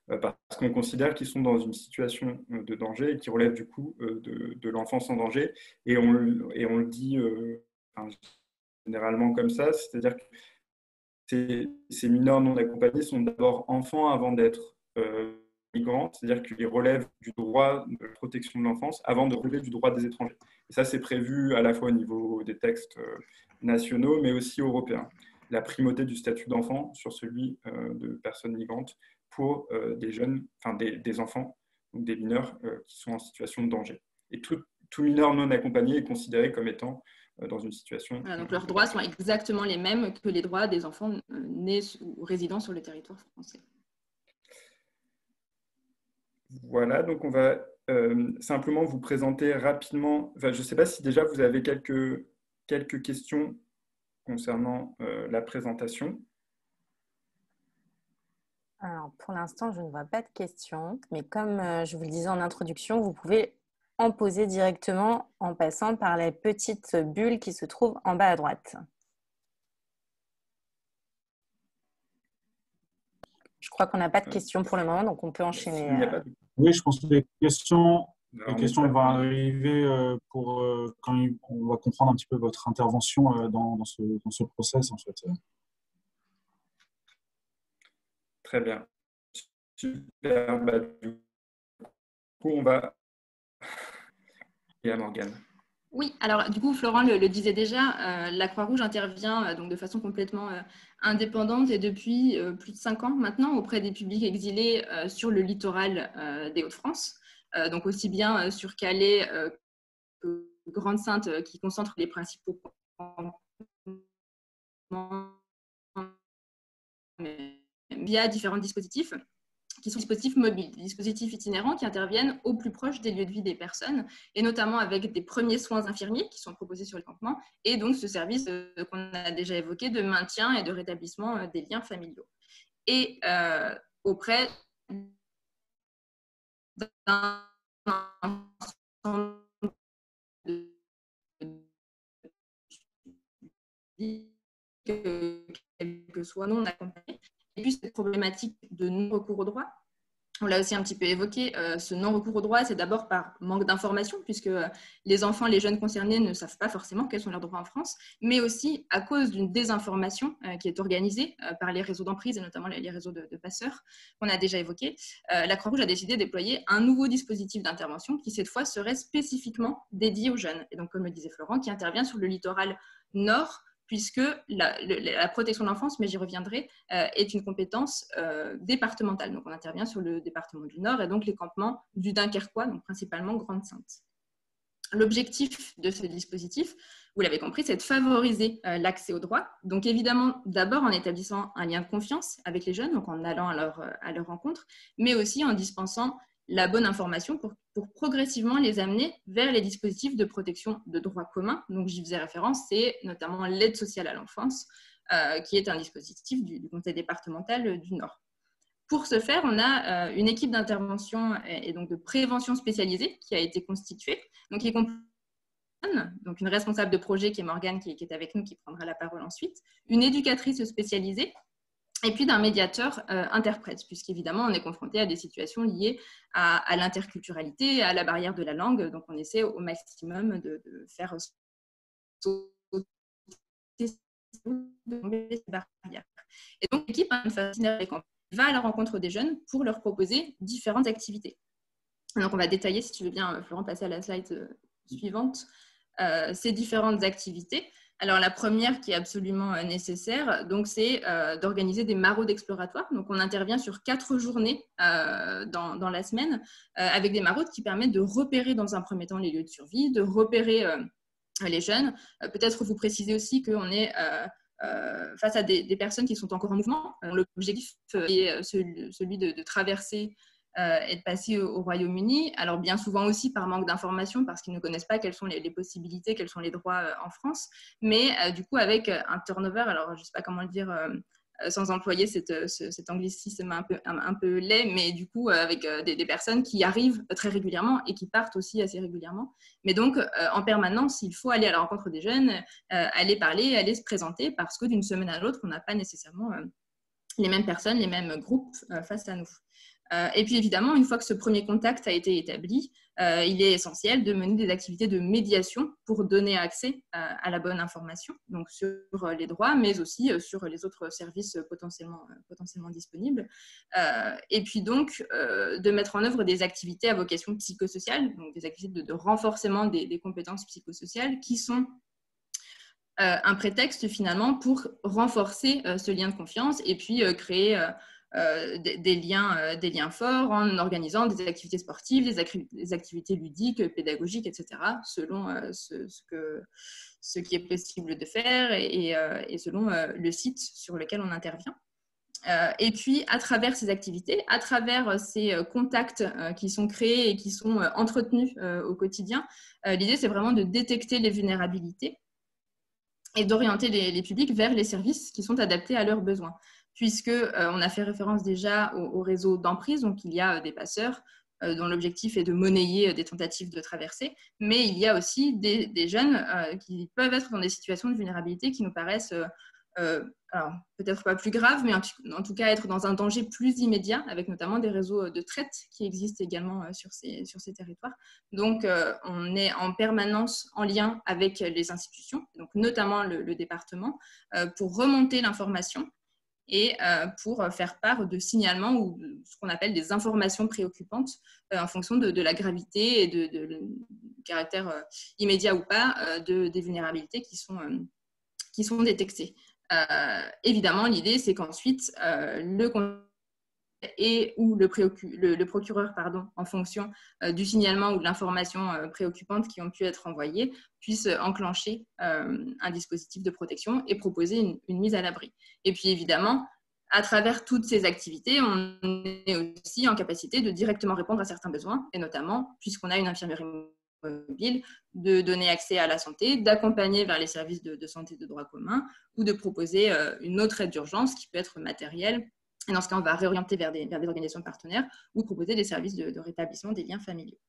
parce qu'on considère qu'ils sont dans une situation de danger et qui relèvent du coup de l'enfance en danger. Et on le dit généralement comme ça, c'est-à-dire que ces mineurs non accompagnés sont d'abord enfants avant d'être migrants, c'est-à-dire qu'ils relèvent du droit de protection de l'enfance avant de relever du droit des étrangers. Et ça, c'est prévu à la fois au niveau des textes nationaux, mais aussi européens. La primauté du statut d'enfant sur celui de personnes migrantes pour des jeunes, enfin des enfants, donc des mineurs qui sont en situation de danger. Et tout mineur non accompagné est considéré comme étant dans une situation... Voilà, donc leurs droits sont exactement les mêmes que les droits des enfants nés ou résidant sur le territoire français. Voilà, donc on va simplement vous présenter rapidement, enfin, je ne sais pas si déjà vous avez quelques questions concernant la présentation. Alors, pour l'instant, je ne vois pas de questions, mais comme je vous le disais en introduction, vous pouvez en poser directement en passant par les petites bulles qui se trouvent en bas à droite. Je crois qu'on n'a pas de questions pour le moment, donc on peut enchaîner. Oui, je pense que les questions vont arriver quand on va comprendre un petit peu votre intervention dans ce process, en fait. Très bien. Super. Bah, du coup, on va... Et à Morgane. Oui, alors du coup, Florent le disait déjà, la Croix-Rouge intervient donc de façon complètement indépendante et depuis plus de 5 ans maintenant auprès des publics exilés sur le littoral des Hauts-de-France, donc aussi bien sur Calais que Grande-Synthe qui concentre les principaux via différents dispositifs qui sont des dispositifs mobiles, des dispositifs itinérants qui interviennent au plus proche des lieux de vie des personnes, et notamment avec des premiers soins infirmiers qui sont proposés sur les campements, et donc ce service qu'on a déjà évoqué de maintien et de rétablissement des liens familiaux. Et auprès d'un ensemble de quel que soit non accompagné. Et puis cette problématique de non-recours au droit, on l'a aussi un petit peu évoqué, ce non-recours au droit, c'est d'abord par manque d'information, puisque les enfants, les jeunes concernés ne savent pas forcément quels sont leurs droits en France, mais aussi à cause d'une désinformation qui est organisée par les réseaux d'emprise, et notamment les réseaux de passeurs qu'on a déjà évoqués. La Croix-Rouge a décidé de déployer un nouveau dispositif d'intervention qui, cette fois, serait spécifiquement dédié aux jeunes. Et donc, comme le disait Florent, qui intervient sur le littoral nord, puisque la protection de l'enfance, mais j'y reviendrai, est une compétence départementale. Donc, on intervient sur le département du Nord et donc les campements du Dunkerquois, donc principalement Grande-Synthe. L'objectif de ce dispositif, vous l'avez compris, c'est de favoriser l'accès au droit. Donc, évidemment, d'abord en établissant un lien de confiance avec les jeunes, donc en allant à leur rencontre, mais aussi en dispensant la bonne information pour progressivement les amener vers les dispositifs de protection de droit commun. Donc, j'y faisais référence, c'est notamment l'aide sociale à l'enfance, qui est un dispositif du conseil départemental du Nord. Pour ce faire, on a une équipe d'intervention et donc de prévention spécialisée qui a été constituée, donc qui comprend donc une responsable de projet qui est Morgane, qui est avec nous, qui prendra la parole ensuite, une éducatrice spécialisée, et puis d'un médiateur interprète, puisqu'évidemment, on est confronté à des situations liées à l'interculturalité, à la barrière de la langue. Donc, on essaie au maximum de faire sauter ces barrières. Et donc, l'équipe va à la rencontre des jeunes pour leur proposer différentes activités. Donc, on va détailler, si tu veux bien, Florent, passer à la slide suivante, ces différentes activités. Alors, la première qui est absolument nécessaire, donc, c'est d'organiser des maraudes exploratoires. Donc, on intervient sur 4 journées dans la semaine avec des maraudes qui permettent de repérer dans un premier temps les lieux de survie, de repérer les jeunes. Peut-être vous préciser aussi qu'on est face à des personnes qui sont encore en mouvement. L'objectif est celui de traverser et de passer au Royaume-Uni. Alors, bien souvent aussi par manque d'informations, parce qu'ils ne connaissent pas quelles sont les possibilités, quels sont les droits en France. Mais du coup, avec un turnover, alors je ne sais pas comment le dire sans employer cet anglicisme un peu laid, mais du coup, avec des personnes qui arrivent très régulièrement et qui partent aussi assez régulièrement. Mais donc, en permanence, il faut aller à la rencontre des jeunes, aller parler, aller se présenter, parce que d'une semaine à l'autre, on n'a pas nécessairement les mêmes personnes, les mêmes groupes face à nous. Et puis évidemment, une fois que ce premier contact a été établi, il est essentiel de mener des activités de médiation pour donner accès à la bonne information, donc sur les droits, mais aussi sur les autres services potentiellement disponibles. Et puis donc, de mettre en œuvre des activités à vocation psychosociale, donc des activités de renforcement des compétences psychosociales qui sont un prétexte finalement pour renforcer ce lien de confiance et puis créer des liens forts en organisant des activités sportives, des activités ludiques, pédagogiques, etc., selon ce qui est possible de faire et selon le site sur lequel on intervient. Et puis, à travers ces activités, à travers ces contacts qui sont créés et qui sont entretenus au quotidien, l'idée, c'est vraiment de détecter les vulnérabilités et d'orienter les publics vers les services qui sont adaptés à leurs besoins. Puisqu'on a fait référence déjà au réseau d'emprise, donc il y a des passeurs dont l'objectif est de monnayer des tentatives de traversée, mais il y a aussi des jeunes qui peuvent être dans des situations de vulnérabilité qui nous paraissent alors, peut-être pas plus graves, mais en tout cas être dans un danger plus immédiat, avec notamment des réseaux de traite qui existent également sur ces territoires. Donc, on est en permanence en lien avec les institutions, donc notamment le département, pour remonter l'information et pour faire part de signalements ou de ce qu'on appelle des informations préoccupantes en fonction de la gravité et du caractère immédiat ou pas des vulnérabilités qui sont détectées. Évidemment, l'idée, c'est qu'ensuite, le ou le procureur, en fonction du signalement ou de l'information préoccupante qui ont pu être envoyées, puisse enclencher un dispositif de protection et proposer une mise à l'abri. Et puis évidemment, à travers toutes ces activités, on est aussi en capacité de directement répondre à certains besoins, et notamment, puisqu'on a une infirmerie mobile, de donner accès à la santé, d'accompagner vers les services de santé de droit commun ou de proposer une autre aide d'urgence qui peut être matérielle. Et dans ce cas, on va réorienter vers des organisations partenaires ou proposer des services de rétablissement des liens familiaux.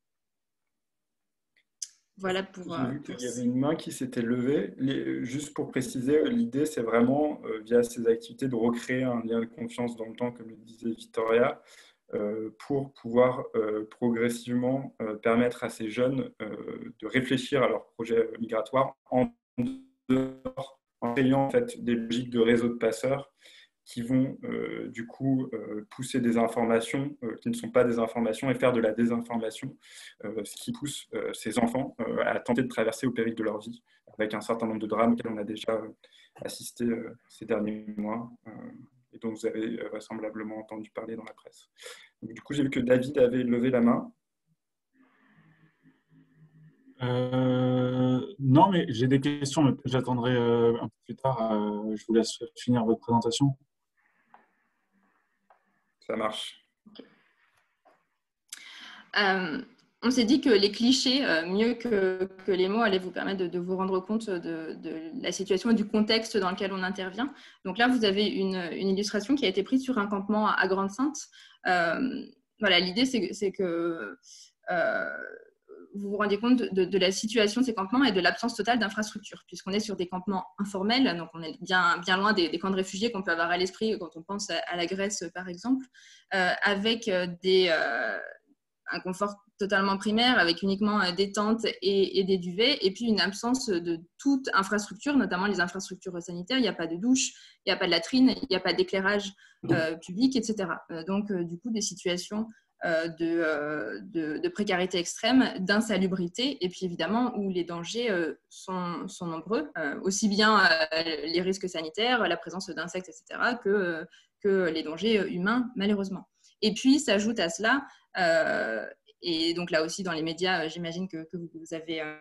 Voilà pour... J'ai vu qu'il y avait une main qui s'était levée. Juste pour préciser, l'idée, c'est vraiment, via ces activités, de recréer un lien de confiance dans le temps, comme le disait Victoria, pour pouvoir progressivement permettre à ces jeunes de réfléchir à leur projet migratoire en dehors, en créant en fait des logiques de réseau de passeurs qui vont du coup pousser des informations qui ne sont pas des informations et faire de la désinformation, ce qui pousse ces enfants à tenter de traverser au péril de leur vie, avec un certain nombre de drames auxquels on a déjà assisté ces derniers mois et dont vous avez vraisemblablement entendu parler dans la presse. Donc, du coup, j'ai vu que David avait levé la main. Non, mais j'ai des questions, mais j'attendrai un peu plus tard. Je vous laisse finir votre présentation. Ça marche. On s'est dit que les clichés, mieux que les mots, allaient vous permettre de vous rendre compte de la situation et du contexte dans lequel on intervient. Donc là, vous avez une illustration qui a été prise sur un campement à Grande-Synthe. Voilà, l'idée, c'est que vous vous rendez compte de la situation de ces campements et de l'absence totale d'infrastructures, puisqu'on est sur des campements informels, donc on est bien loin des camps de réfugiés qu'on peut avoir à l'esprit quand on pense à la Grèce, par exemple, avec un confort totalement primaire, avec uniquement des tentes et des duvets, et puis une absence de toute infrastructure, notamment les infrastructures sanitaires. Il n'y a pas de douche, il n'y a pas de latrine, il n'y a pas d'éclairage public, etc. Donc, du coup, des situations de précarité extrême, d'insalubrité, et puis évidemment où les dangers sont nombreux, aussi bien les risques sanitaires, la présence d'insectes, etc., que les dangers humains, malheureusement. Et puis s'ajoute à cela, et donc là aussi dans les médias, j'imagine que vous avez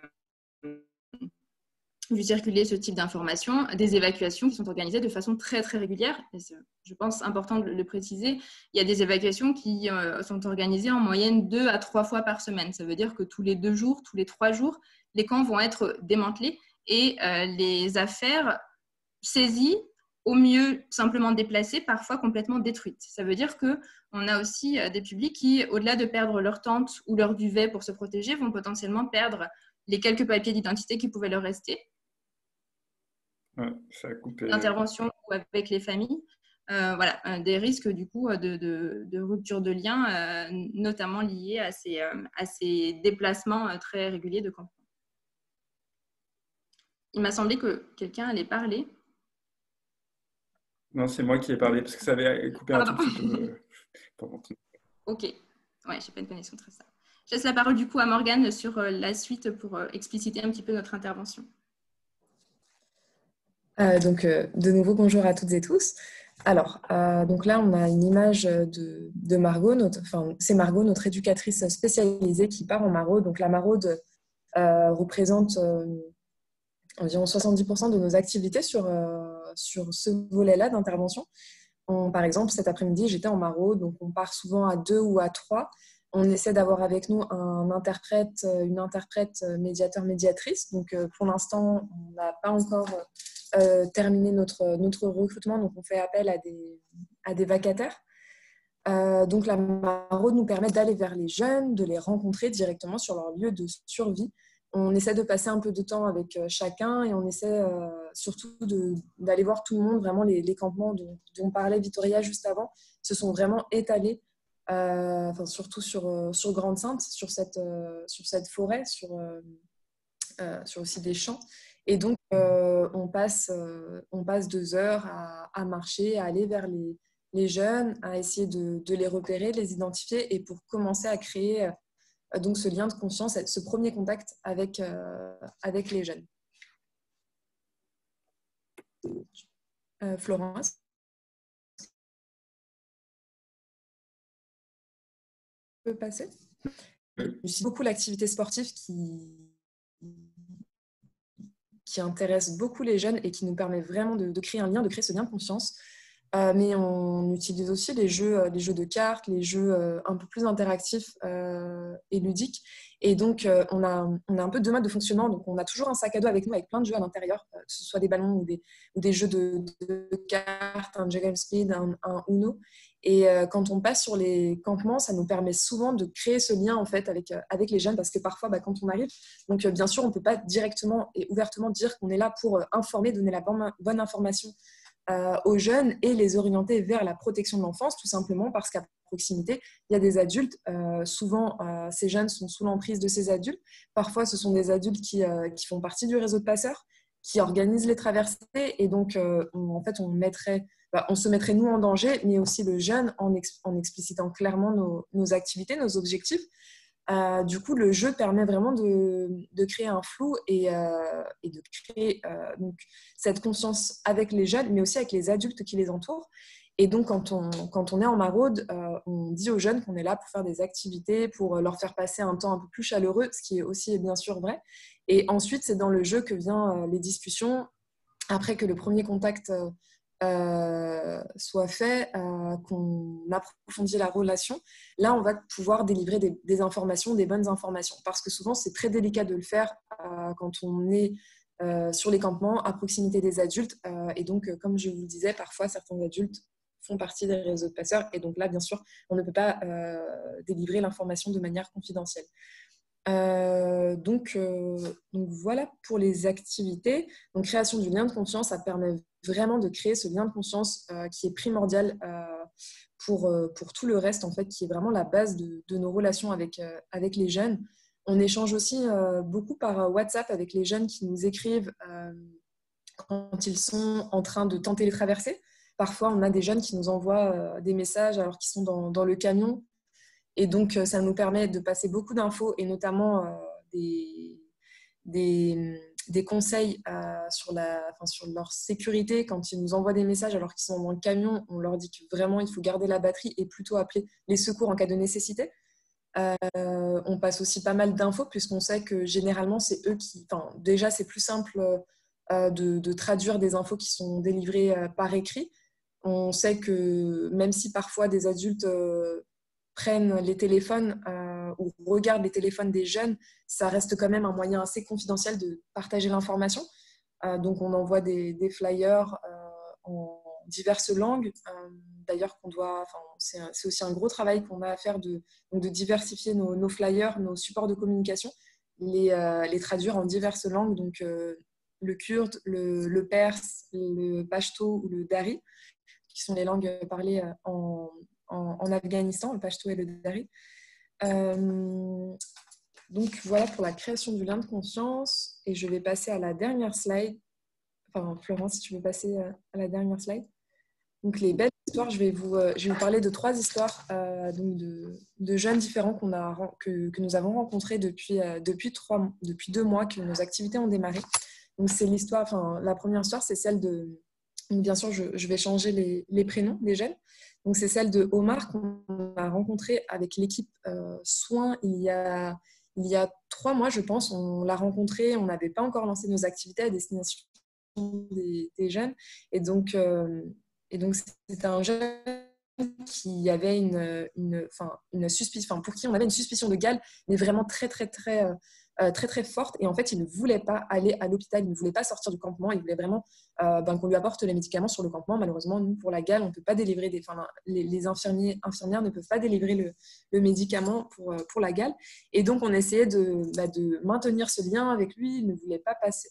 vu circuler ce type d'informations, des évacuations qui sont organisées de façon très très régulière. Et je pense important de le préciser. Il y a des évacuations qui sont organisées en moyenne 2 à 3 fois par semaine. Ça veut dire que tous les 2 jours, tous les 3 jours, les camps vont être démantelés et les affaires saisies, au mieux simplement déplacées, parfois complètement détruites. Ça veut dire qu'on a aussi des publics qui, au-delà de perdre leur tente ou leur duvet pour se protéger, vont potentiellement perdre les quelques papiers d'identité qui pouvaient leur rester. Ouais, ça a coupé. D'intervention ou avec les familles. Voilà, des risques du coup de rupture de lien, notamment liés à ces déplacements très réguliers de campement. Il m'a semblé que quelqu'un allait parler. Non, c'est moi qui ai parlé parce que ça avait coupé un tout petit peu. Ok, ouais, je n'ai pas une connexion très stable. Je laisse la parole du coup à Morgane sur la suite pour expliciter un petit peu notre intervention. Donc, de nouveau, bonjour à toutes et tous. Alors, donc là, on a une image de Margot. C'est Margot, notre éducatrice spécialisée qui part en maraude. Donc, la maraude représente environ 70% de nos activités sur ce volet-là d'intervention. Par exemple, cet après-midi, j'étais en maraude. Donc, on part souvent à 2 ou à 3. On essaie d'avoir avec nous une interprète, médiateur, médiatrice. Donc, pour l'instant, on n'a pas encore terminé notre recrutement, donc on fait appel à des vacataires. Donc la maraude nous permet d'aller vers les jeunes, de les rencontrer directement sur leur lieu de survie. On essaie de passer un peu de temps avec chacun et on essaie surtout d'aller voir tout le monde. Vraiment, les campements dont parlait Victoria juste avant se sont vraiment étalés, surtout sur Grande-Synthe, sur cette forêt, sur aussi des champs. Et donc, on passe 2 heures à marcher, à aller vers les jeunes, à essayer de les repérer, de les identifier et pour commencer à créer donc ce lien de confiance, ce premier contact avec les jeunes. Florence, peut passer. J'utilise beaucoup l'activité sportive qui intéresse beaucoup les jeunes et qui nous permet vraiment de créer un lien, de créer ce lien de confiance. Mais on utilise aussi les jeux de cartes, les jeux un peu plus interactifs et ludiques. Et donc, on a un peu deux modes de fonctionnement. Donc, on a toujours un sac à dos avec nous avec plein de jeux à l'intérieur, que ce soit des ballons ou des jeux de cartes, un Juggle Speed, un Uno. Et quand on passe sur les campements, ça nous permet souvent de créer ce lien en fait avec les jeunes, parce que parfois, quand on arrive, donc bien sûr, on ne peut pas directement et ouvertement dire qu'on est là pour informer, donner la bonne information aux jeunes et les orienter vers la protection de l'enfance, tout simplement parce qu'à proximité, il y a des adultes. Souvent, ces jeunes sont sous l'emprise de ces adultes. Parfois, ce sont des adultes qui font partie du réseau de passeurs, qui organisent les traversées. Et donc, en fait, on se mettrait nous en danger, mais aussi le jeune en explicitant clairement nos activités, nos objectifs. Du coup, le jeu permet vraiment de créer un flou et de créer donc, cette conscience avec les jeunes, mais aussi avec les adultes qui les entourent. Et donc, quand on est en maraude, on dit aux jeunes qu'on est là pour faire des activités, pour leur faire passer un temps un peu plus chaleureux, ce qui est aussi bien sûr vrai. Et ensuite, c'est dans le jeu que viennent les discussions, après que le premier contact soit fait, qu'on approfondit la relation. Là, on va pouvoir délivrer des informations, des bonnes informations. Parce que souvent, c'est très délicat de le faire quand on est sur les campements, à proximité des adultes. Et donc, comme je vous le disais, parfois, certains adultes font partie des réseaux de passeurs. Et donc là, bien sûr, on ne peut pas délivrer l'information de manière confidentielle. Donc voilà pour les activités. Donc, création du lien de confiance, ça permet vraiment de créer ce lien de confiance qui est primordial pour tout le reste, en fait, qui est vraiment la base de nos relations avec les jeunes. On échange aussi beaucoup par WhatsApp avec les jeunes qui nous écrivent quand ils sont en train de tenter les traversées. Parfois, on a des jeunes qui nous envoient des messages alors qu'ils sont dans le camion. Et donc, ça nous permet de passer beaucoup d'infos et notamment des conseils sur leur sécurité. Quand ils nous envoient des messages alors qu'ils sont dans le camion, on leur dit que vraiment, il faut garder la batterie et plutôt appeler les secours en cas de nécessité. On passe aussi pas mal d'infos puisqu'on sait que généralement, c'est eux qui... Enfin, déjà, c'est plus simple de traduire des infos qui sont délivrées par écrit. On sait que même si parfois des adultes... prennent les téléphones ou regardent les téléphones des jeunes, ça reste quand même un moyen assez confidentiel de partager l'information. Donc, on envoie des flyers en diverses langues. D'ailleurs, c'est aussi un gros travail qu'on a à faire de diversifier nos flyers, nos supports de communication, les traduire en diverses langues, donc le kurde, le perse, le pashto ou le dari, qui sont les langues parlées en Afghanistan, le pashto et le dari. Donc voilà pour la création du lien de confiance. Et je vais passer à la dernière slide. Enfin, Florence, si tu veux passer à la dernière slide. Donc les belles histoires, je vais vous parler de 3 histoires donc de jeunes différents que nous avons rencontrés depuis 2 mois que nos activités ont démarré. Donc c'est la première histoire, c'est celle de... Donc, bien sûr, je vais changer les prénoms des jeunes. Donc, c'est celle de Omar qu'on a rencontré avec l'équipe Soins il y a 3 mois, je pense. On l'a rencontré, on n'avait pas encore lancé nos activités à destination des jeunes. Et donc c'était un jeune qui avait une suspicion, pour qui on avait une suspicion de gale, mais vraiment très, très, très, très, très forte. Et en fait, il ne voulait pas aller à l'hôpital, il ne voulait pas sortir du campement, il voulait vraiment qu'on lui apporte les médicaments sur le campement. Malheureusement, nous, pour la gale, on ne peut pas délivrer les infirmières ne peuvent pas délivrer le médicament pour la gale. Et donc, on essayait de maintenir ce lien avec lui. Il ne voulait pas passer...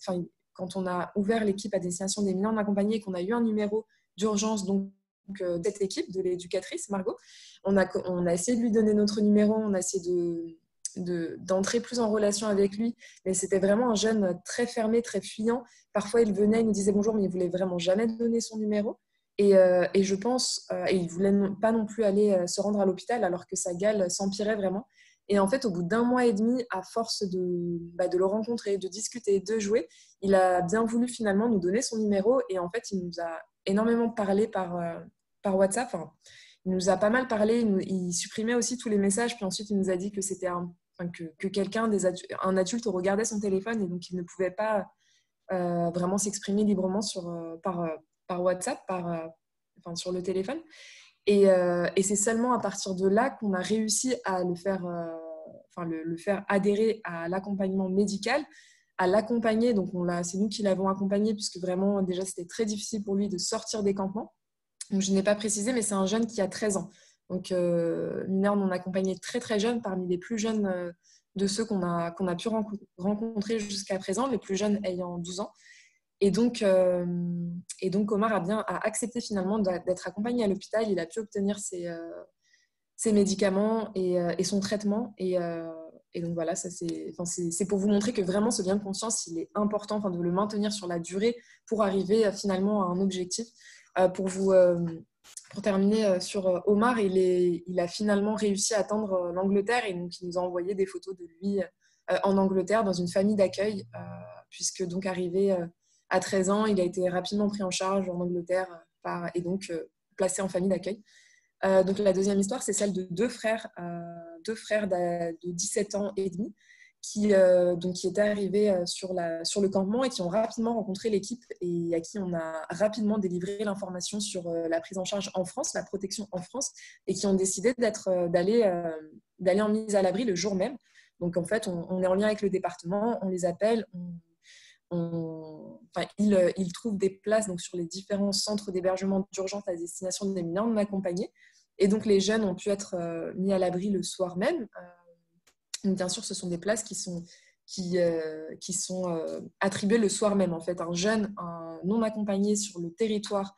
Quand on a ouvert l'équipe à destination des mineurs non accompagnés et qu'on a eu un numéro d'urgence, donc de cette équipe, de l'éducatrice Margot, on a essayé de lui donner notre numéro, on a essayé d'entrer plus en relation avec lui, mais c'était vraiment un jeune très fermé, très fuyant. Parfois, il venait, il nous disait bonjour, mais il ne voulait vraiment jamais donner son numéro. Et je pense, il ne voulait pas non plus aller se rendre à l'hôpital alors que sa gale s'empirait vraiment. Et en fait, au bout d'1 mois et demi, à force de le rencontrer, de discuter, de jouer, il a bien voulu finalement nous donner son numéro. Et en fait, il nous a énormément parlé par WhatsApp. Enfin, il nous a pas mal parlé. Il supprimait aussi tous les messages. Puis ensuite, il nous a dit que c'était que quelqu'un, un adulte regardait son téléphone et donc il ne pouvait pas vraiment s'exprimer librement par WhatsApp, sur le téléphone. Et c'est seulement à partir de là qu'on a réussi à le faire adhérer à l'accompagnement médical, à l'accompagner. Donc, c'est nous qui l'avons accompagné, puisque vraiment, déjà, c'était très difficile pour lui de sortir des campements. Donc, je n'ai pas précisé, mais c'est un jeune qui a 13 ans. Donc, mineur non accompagné très, très jeune, parmi les plus jeunes de ceux qu'on a pu rencontrer jusqu'à présent, les plus jeunes ayant 12 ans. Et donc Omar a accepté finalement d'être accompagné à l'hôpital. Il a pu obtenir ses médicaments et son traitement. Et donc voilà, ça c'est pour vous montrer que vraiment ce lien de conscience, il est important, de le maintenir sur la durée pour arriver finalement à un objectif. Pour terminer sur Omar, il a finalement réussi à atteindre l'Angleterre, et donc il nous a envoyé des photos de lui en Angleterre dans une famille d'accueil, puisque donc arrivé à 13 ans, il a été rapidement pris en charge en Angleterre et donc placé en famille d'accueil. Donc la deuxième histoire, c'est celle de deux frères de 17 ans et demi qui étaient arrivés sur le campement et qui ont rapidement rencontré l'équipe et à qui on a rapidement délivré l'information sur la prise en charge en France, la protection en France, et qui ont décidé d'aller en mise à l'abri le jour même. Donc en fait, on est en lien avec le département, on les appelle, ils trouvent des places donc, sur les différents centres d'hébergement d'urgence à destination des mineurs non accompagnés. Et donc, les jeunes ont pu être mis à l'abri le soir même. Bien sûr, ce sont des places qui sont attribuées le soir même. En fait, un jeune non accompagné sur le territoire,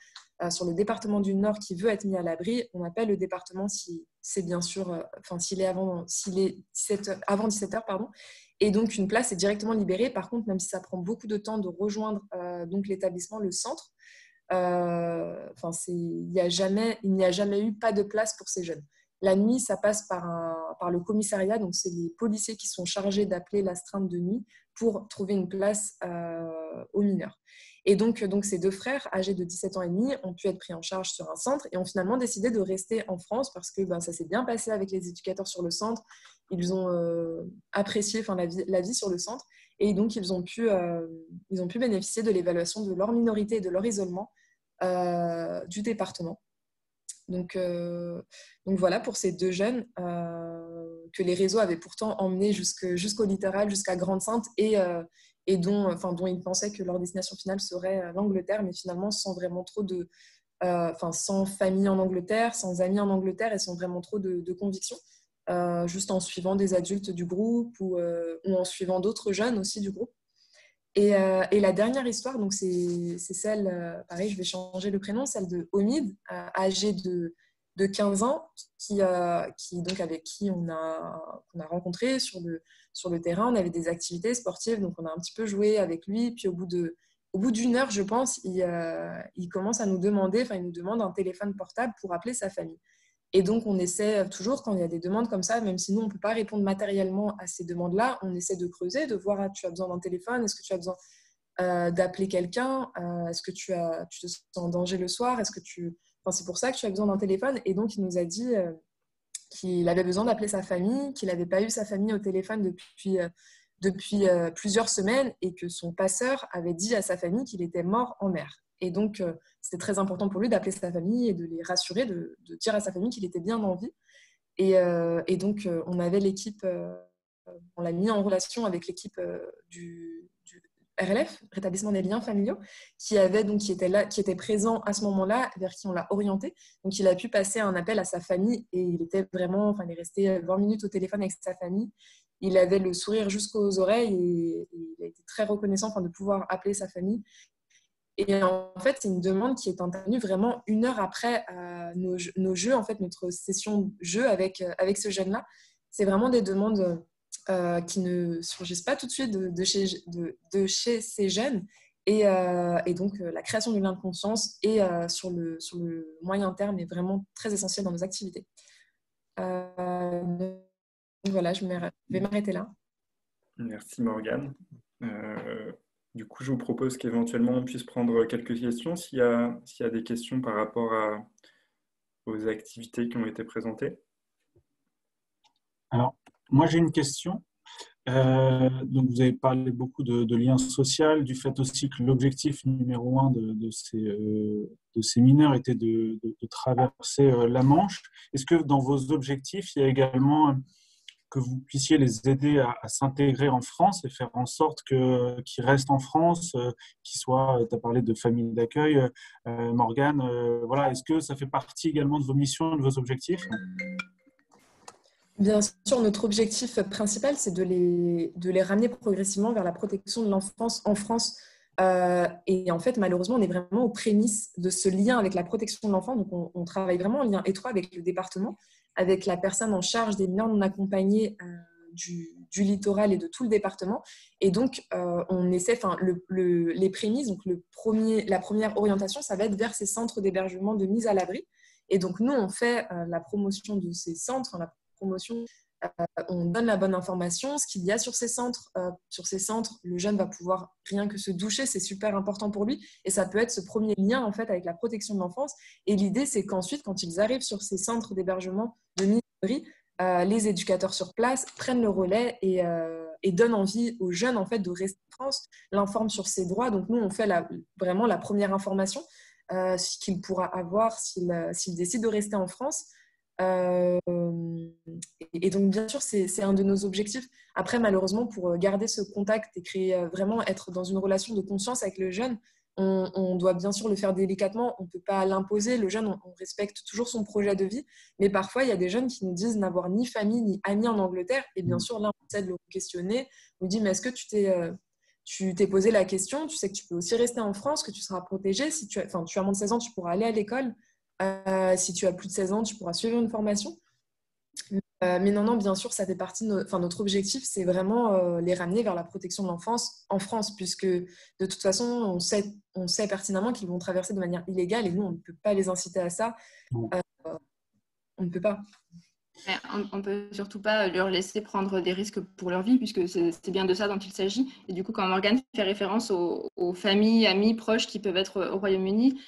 sur le département du Nord qui veut être mis à l'abri, on appelle le département si c'est bien sûr, s'il est avant 17h, pardon. Et donc, une place est directement libérée. Par contre, même si ça prend beaucoup de temps de rejoindre donc l'établissement, le centre, il n'y a jamais eu pas de place pour ces jeunes. La nuit, ça passe par le commissariat. Donc, c'est les policiers qui sont chargés d'appeler l'astreinte de nuit pour trouver une place aux mineurs. Et donc, ces deux frères, âgés de 17 ans et demi, ont pu être pris en charge sur un centre et ont finalement décidé de rester en France parce que ça s'est bien passé avec les éducateurs sur le centre. Ils ont apprécié la vie sur le centre et donc ils ont pu bénéficier de l'évaluation de leur minorité et de leur isolement du département. Donc voilà pour ces deux jeunes que les réseaux avaient pourtant emmenés jusqu'au littoral, jusqu'à Grande-Synthe et dont ils pensaient que leur destination finale serait l'Angleterre, mais finalement sans vraiment trop sans famille en Angleterre, sans amis en Angleterre et sans vraiment trop de conviction. Juste en suivant des adultes du groupe ou en suivant d'autres jeunes aussi du groupe. Et la dernière histoire, donc c'est celle, pareil, je vais changer le prénom, celle de Omid, âgé de 15 ans, avec qui on a rencontré sur le terrain. On avait des activités sportives, donc on a un petit peu joué avec lui. Puis au bout d'une heure, je pense, il commence à nous demander, il nous demande un téléphone portable pour appeler sa famille. Et donc, on essaie toujours, quand il y a des demandes comme ça, même si nous, on ne peut pas répondre matériellement à ces demandes-là, on essaie de creuser, de voir, tu as besoin d'un téléphone, est-ce que tu as besoin d'appeler quelqu'un, est-ce que tu te sens en danger le soir, c'est pour ça que tu as besoin d'un téléphone. Et donc, il nous a dit qu'il avait besoin d'appeler sa famille, qu'il n'avait pas eu sa famille au téléphone depuis plusieurs semaines et que son passeur avait dit à sa famille qu'il était mort en mer. Et donc, c'était très important pour lui d'appeler sa famille et de les rassurer, de dire à sa famille qu'il était bien en vie. Et donc, on avait l'équipe, on l'a mis en relation avec l'équipe du RLF, Rétablissement des liens familiaux, qui était présent à ce moment-là, vers qui on l'a orienté. Donc, il a pu passer un appel à sa famille et il est resté 20 minutes au téléphone avec sa famille. Il avait le sourire jusqu'aux oreilles et il a été très reconnaissant de pouvoir appeler sa famille. Et en fait, c'est une demande qui est intervenue vraiment 1 heure après nos jeux, en fait, notre session jeu avec ce jeune-là. C'est vraiment des demandes qui ne surgissent pas tout de suite de chez ces jeunes. Et donc, la création du lien de conscience sur le moyen terme est vraiment très essentielle dans nos activités. Donc voilà, je vais m'arrêter là. Merci Morgane. Du coup, je vous propose qu'éventuellement on puisse prendre quelques questions s'il y a des questions par rapport aux activités qui ont été présentées. Alors, moi j'ai une question. Donc, vous avez parlé beaucoup de liens sociaux, du fait aussi que l'objectif numéro un de ces mineurs était de traverser la Manche. Est-ce que dans vos objectifs, il y a également que vous puissiez les aider à s'intégrer en France et faire en sorte qu'ils restent en France, qu'ils soient, tu as parlé de famille d'accueil, Morgane, voilà, est-ce que ça fait partie également de vos missions, de vos objectifs? Bien sûr, notre objectif principal, c'est de les ramener progressivement vers la protection de l'enfance en France. Et en fait, malheureusement, on est vraiment aux prémices de ce lien avec la protection de l'enfant. Donc, on travaille vraiment en lien étroit avec le département, avec la personne en charge des mineurs non accompagnés du littoral et de tout le département. Et donc, on essaie, les prémices, donc la première orientation, ça va être vers ces centres d'hébergement de mise à l'abri. Et donc, nous, on fait la promotion de ces centres, promotion, on donne la bonne information, ce qu'il y a sur ces centres. Sur ces centres, le jeune va pouvoir rien que se doucher, c'est super important pour lui. Et ça peut être ce premier lien en fait avec la protection de l'enfance. Et l'idée, c'est qu'ensuite, quand ils arrivent sur ces centres d'hébergement de mise à l'abri, les éducateurs sur place prennent le relais et donnent envie aux jeunes en fait de rester en France, l'informent sur ses droits. Donc nous, on fait vraiment la première information qu'il pourra avoir s'il décide de rester en France. Et donc, bien sûr, c'est un de nos objectifs. Après, malheureusement, pour garder ce contact et créer vraiment être dans une relation de confiance avec le jeune, on doit bien sûr le faire délicatement. On ne peut pas l'imposer. Le jeune, on respecte toujours son projet de vie. Mais parfois, il y a des jeunes qui nous disent n'avoir ni famille ni amis en Angleterre. Et bien sûr, là, on essaie de le questionner. On lui dit, mais est-ce que tu t'es posé la question? Tu sais que tu peux aussi rester en France, que tu seras protégé. Si tu as moins de 16 ans, tu pourras aller à l'école. Si tu as plus de 16 ans, tu pourras suivre une formation. Mais non, bien sûr, ça fait partie de notre objectif, c'est vraiment les ramener vers la protection de l'enfance en France, puisque de toute façon, on sait pertinemment qu'ils vont traverser de manière illégale et nous, on ne peut pas les inciter à ça. On ne peut pas. On ne peut surtout pas leur laisser prendre des risques pour leur vie, puisque c'est bien de ça dont il s'agit. Et du coup, quand Morgane fait référence aux familles, amis, proches qui peuvent être au Royaume-Uni,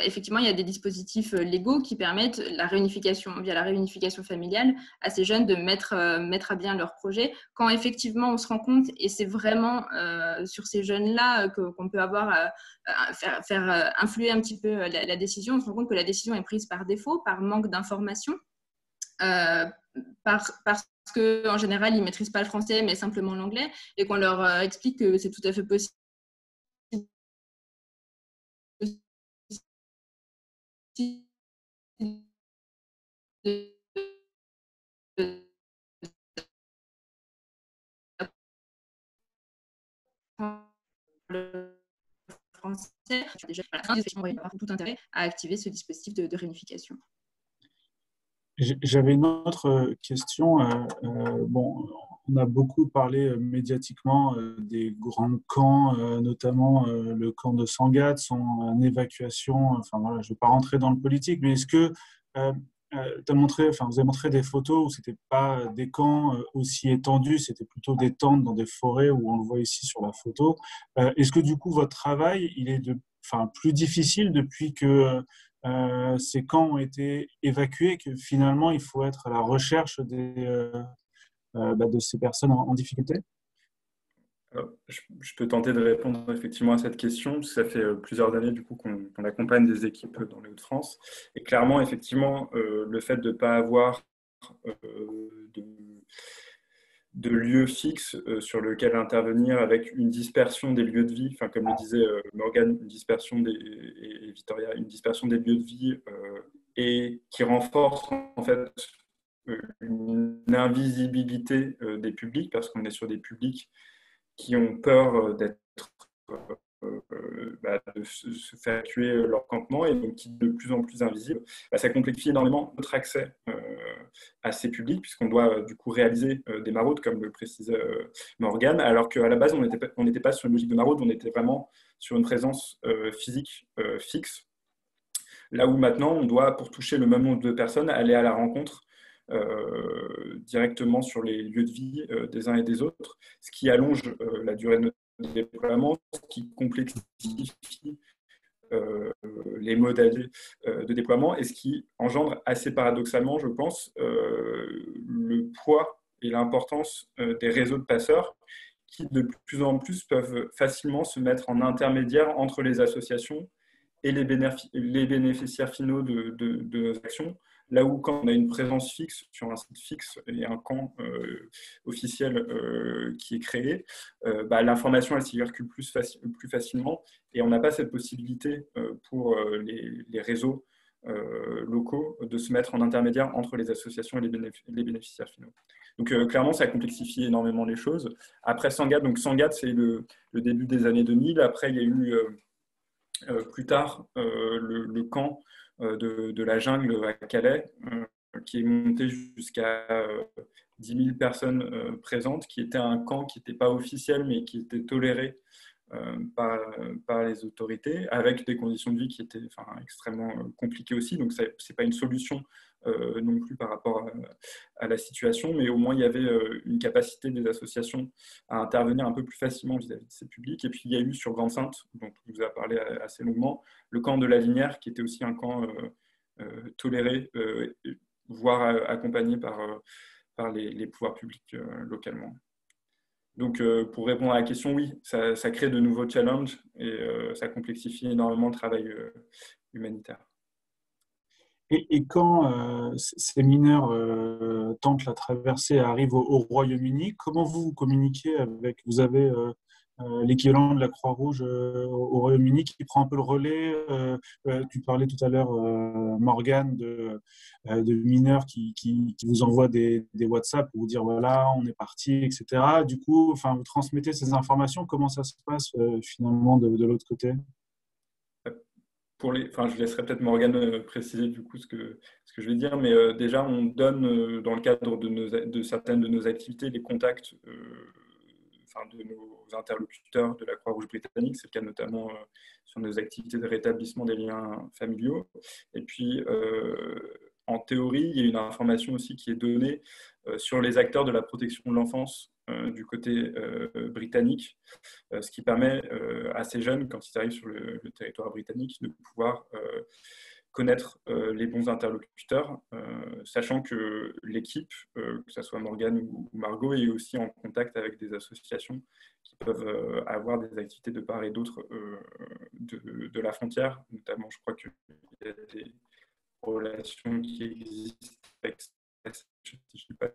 effectivement, il y a des dispositifs légaux qui permettent la réunification, via la réunification familiale, à ces jeunes de mettre à bien leur projet. Quand effectivement on se rend compte, et c'est vraiment sur ces jeunes-là qu'on peut avoir faire influer un petit peu la décision, on se rend compte que la décision est prise par défaut, par manque d'information. Parce qu'en général, ils ne maîtrisent pas le français, mais simplement l'anglais, et qu'on leur explique que c'est tout à fait possible le français. Déjà, tout intérêt à activer ce dispositif de réunification. J'avais une autre question. Bon, on a beaucoup parlé médiatiquement des grands camps, notamment le camp de Sangatte, son évacuation. Enfin voilà, je ne vais pas rentrer dans le politique, mais est-ce que vous avez montré des photos où ce n'était pas des camps aussi étendus, c'était plutôt des tentes dans des forêts où on le voit ici sur la photo. Est-ce que du coup votre travail il est plus difficile depuis que ces camps ont été évacués, que finalement il faut être à la recherche de ces personnes en difficulté? Alors, je peux tenter de répondre effectivement à cette question, parce que ça fait plusieurs années du coup qu'on accompagne des équipes dans les Hauts-de-France. Et clairement, effectivement, le fait de ne pas avoir de lieux fixes sur lequel intervenir, avec une dispersion des lieux de vie, enfin, comme le disait Morgane, et Victoria, une dispersion des lieux de vie et qui renforce en fait une invisibilité des publics, parce qu'on est sur des publics qui ont peur de se faire tuer leur campement et donc qui sont de plus en plus invisibles. Ça complexifie énormément notre accès à ces publics, puisqu'on doit du coup réaliser des maraudes, comme le précisait Morgane, alors qu'à la base, on n'était pas sur une logique de maraude, on était vraiment sur une présence physique fixe. Là où maintenant, on doit, pour toucher le même nombre de personnes, aller à la rencontre directement sur les lieux de vie des uns et des autres, ce qui allonge la durée de notre déploiement, ce qui complexifie les modalités de déploiement et ce qui engendre assez paradoxalement, je pense, le poids et l'importance des réseaux de passeurs qui, de plus en plus, peuvent facilement se mettre en intermédiaire entre les associations et les bénéficiaires finaux de nos actions. Là où, quand on a une présence fixe sur un site fixe et un camp officiel qui est créé, l'information elle circule plus facilement et on n'a pas cette possibilité pour les réseaux locaux de se mettre en intermédiaire entre les associations et les bénéficiaires finaux. Donc clairement, ça complexifie énormément les choses. Après Sangatte, donc Sangatte, c'est le début des années 2000. Après, il y a eu plus tard le camp de la jungle à Calais, qui est monté jusqu'à 10 000 personnes présentes, qui était un camp qui n'était pas officiel, mais qui était toléré par les autorités, avec des conditions de vie qui étaient extrêmement compliquées aussi. Donc, ce n'est pas une solution non plus par rapport à la situation, mais au moins, il y avait une capacité des associations à intervenir un peu plus facilement vis-à-vis de ces publics. Et puis, il y a eu sur Grande-Sainte, dont on vous a parlé assez longuement, le camp de la Linière, qui était aussi un camp toléré, voire accompagné par les pouvoirs publics localement. Donc, pour répondre à la question, oui, ça crée de nouveaux challenges et ça complexifie énormément le travail humanitaire. Et quand ces mineurs tentent la traversée et arrivent au Royaume-Uni, comment vous communiquez avec... Vous avez l'équivalent de la Croix-Rouge au Royaume-Uni qui prend un peu le relais. Tu parlais tout à l'heure, Morgane, de mineurs qui vous envoient des WhatsApp pour vous dire voilà, on est parti, etc. Du coup, vous transmettez ces informations. Comment ça se passe finalement de l'autre côté? Je laisserai peut-être Morgane préciser du coup ce que je vais dire, mais déjà on donne dans le cadre de certaines de nos activités les contacts de nos interlocuteurs de la Croix-Rouge britannique. C'est le cas notamment sur nos activités de rétablissement des liens familiaux. Et puis, en théorie, il y a une information aussi qui est donnée sur les acteurs de la protection de l'enfance du côté britannique, ce qui permet à ces jeunes, quand ils arrivent sur le territoire britannique, de pouvoir connaître les bons interlocuteurs, sachant que l'équipe, que ce soit Morgane ou Margot, est aussi en contact avec des associations qui peuvent avoir des activités de part et d'autre de la frontière. Notamment, je crois qu'il y a des relations qui existent avec, si je ne dis pas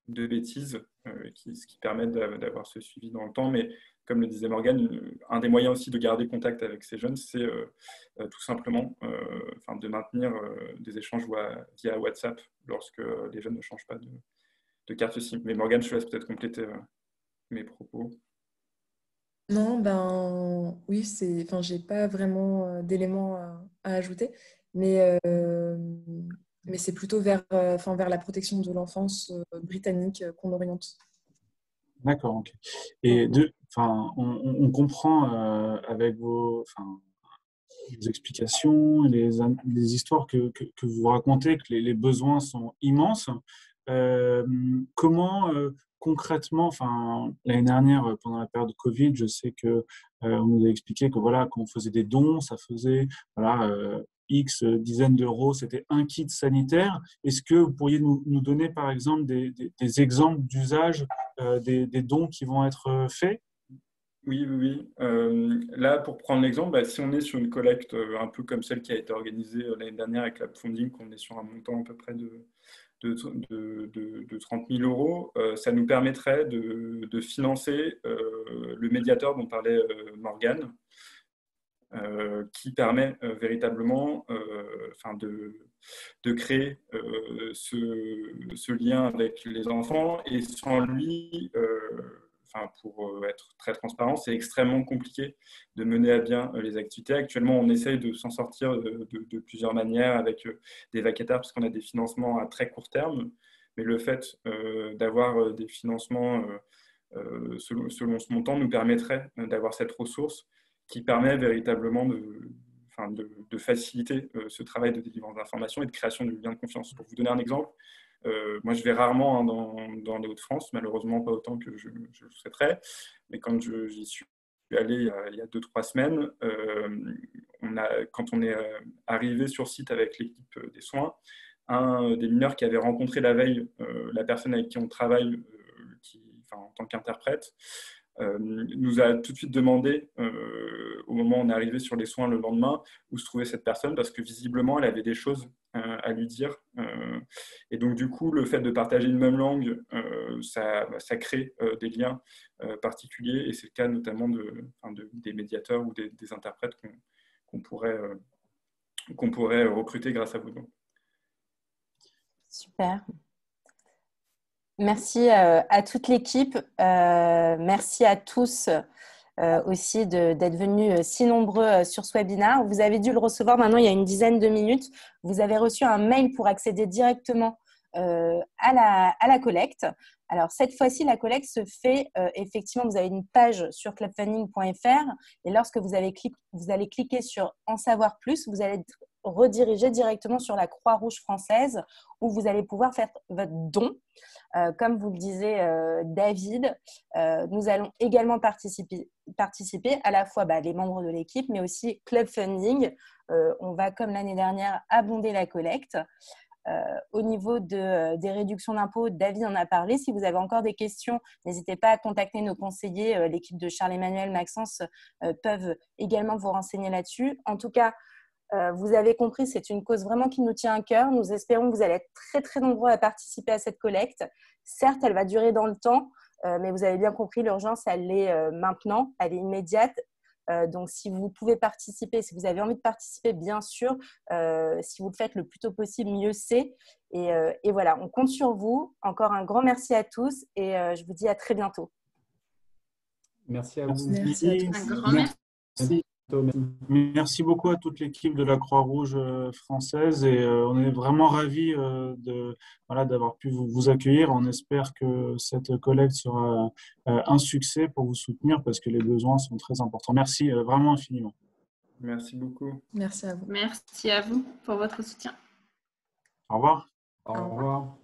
de bêtises, ce qui permet d'avoir ce suivi dans le temps. Mais comme le disait Morgane, un des moyens aussi de garder contact avec ces jeunes, c'est tout simplement de maintenir des échanges via WhatsApp lorsque les jeunes ne changent pas de carte SIM. Mais Morgane, je te laisse peut-être compléter mes propos. Non, oui, j'ai pas vraiment d'éléments à ajouter, mais c'est plutôt vers la protection de l'enfance britannique qu'on oriente. D'accord, ok. Et on comprend avec vos explications, les histoires que vous racontez, que les besoins sont immenses. Comment concrètement, l'année dernière, pendant la période de Covid, je sais que on nous a expliqué que voilà, quand on faisait des dons, ça faisait X dizaines d'euros, c'était un kit sanitaire. Est-ce que vous pourriez nous donner par exemple des exemples d'usage des dons qui vont être faits? Oui. Là, pour prendre l'exemple, si on est sur une collecte un peu comme celle qui a été organisée l'année dernière avec Labfunding, on est sur un montant à peu près de 30 000 euros, ça nous permettrait de financer le médiateur dont parlait Morgane, qui permet véritablement de créer ce lien avec les enfants. Et sans lui, pour être très transparent, c'est extrêmement compliqué de mener à bien les activités. Actuellement, on essaye de s'en sortir de plusieurs manières avec des vacataires, parce qu'on a des financements à très court terme. Mais le fait d'avoir des financements selon ce montant nous permettrait d'avoir cette ressource qui permet véritablement de faciliter ce travail de délivrance d'informations et de création de liens de confiance. Pour vous donner un exemple, moi je vais rarement dans les Hauts-de-France, malheureusement pas autant que je le souhaiterais, mais quand j'y suis allé il y a 2-3 semaines, quand on est arrivé sur site avec l'équipe des soins, un des mineurs qui avait rencontré la veille la personne avec qui on travaille en tant qu'interprète, nous a tout de suite demandé, au moment où on est arrivé sur les soins le lendemain, où se trouvait cette personne, parce que visiblement, elle avait des choses à lui dire. Et donc, du coup, le fait de partager une même langue, ça crée des liens particuliers, et c'est le cas notamment des médiateurs ou des interprètes qu'on pourrait recruter grâce à vous. Super. Merci à toute l'équipe. Merci à tous aussi d'être venus si nombreux sur ce webinaire. Vous avez dû le recevoir maintenant il y a une dizaine de minutes. Vous avez reçu un mail pour accéder directement à la collecte. Alors, cette fois-ci, la collecte se fait, effectivement, vous avez une page sur clubfunding.fr et lorsque vous allez cliquer sur « En savoir plus », vous allez être redirigé directement sur la Croix-Rouge française où vous allez pouvoir faire votre don. Comme vous le disait David, nous allons également participer à la fois les membres de l'équipe, mais aussi Club Funding. On va, comme l'année dernière, abonder la collecte. Au niveau des réductions d'impôts, David en a parlé. Si vous avez encore des questions, n'hésitez pas à contacter nos conseillers. L'équipe de Charles-Emmanuel, Maxence peuvent également vous renseigner là-dessus. En tout cas, vous avez compris, c'est une cause vraiment qui nous tient à cœur. Nous espérons que vous allez être très, très nombreux à participer à cette collecte. Certes, elle va durer dans le temps, mais vous avez bien compris, l'urgence, elle est maintenant, elle est immédiate. Donc, si vous pouvez participer, si vous avez envie de participer, bien sûr, si vous le faites le plus tôt possible, mieux c'est. Et voilà, on compte sur vous. Encore un grand merci à tous et je vous dis à très bientôt. Merci à vous. Merci à tous. Un grand merci. Merci beaucoup à toute l'équipe de la Croix-Rouge française et on est vraiment ravis d'avoir pu vous accueillir. On espère que cette collecte sera un succès pour vous soutenir parce que les besoins sont très importants. Merci vraiment infiniment. Merci beaucoup. Merci à vous. Merci à vous pour votre soutien. Au revoir. Au revoir.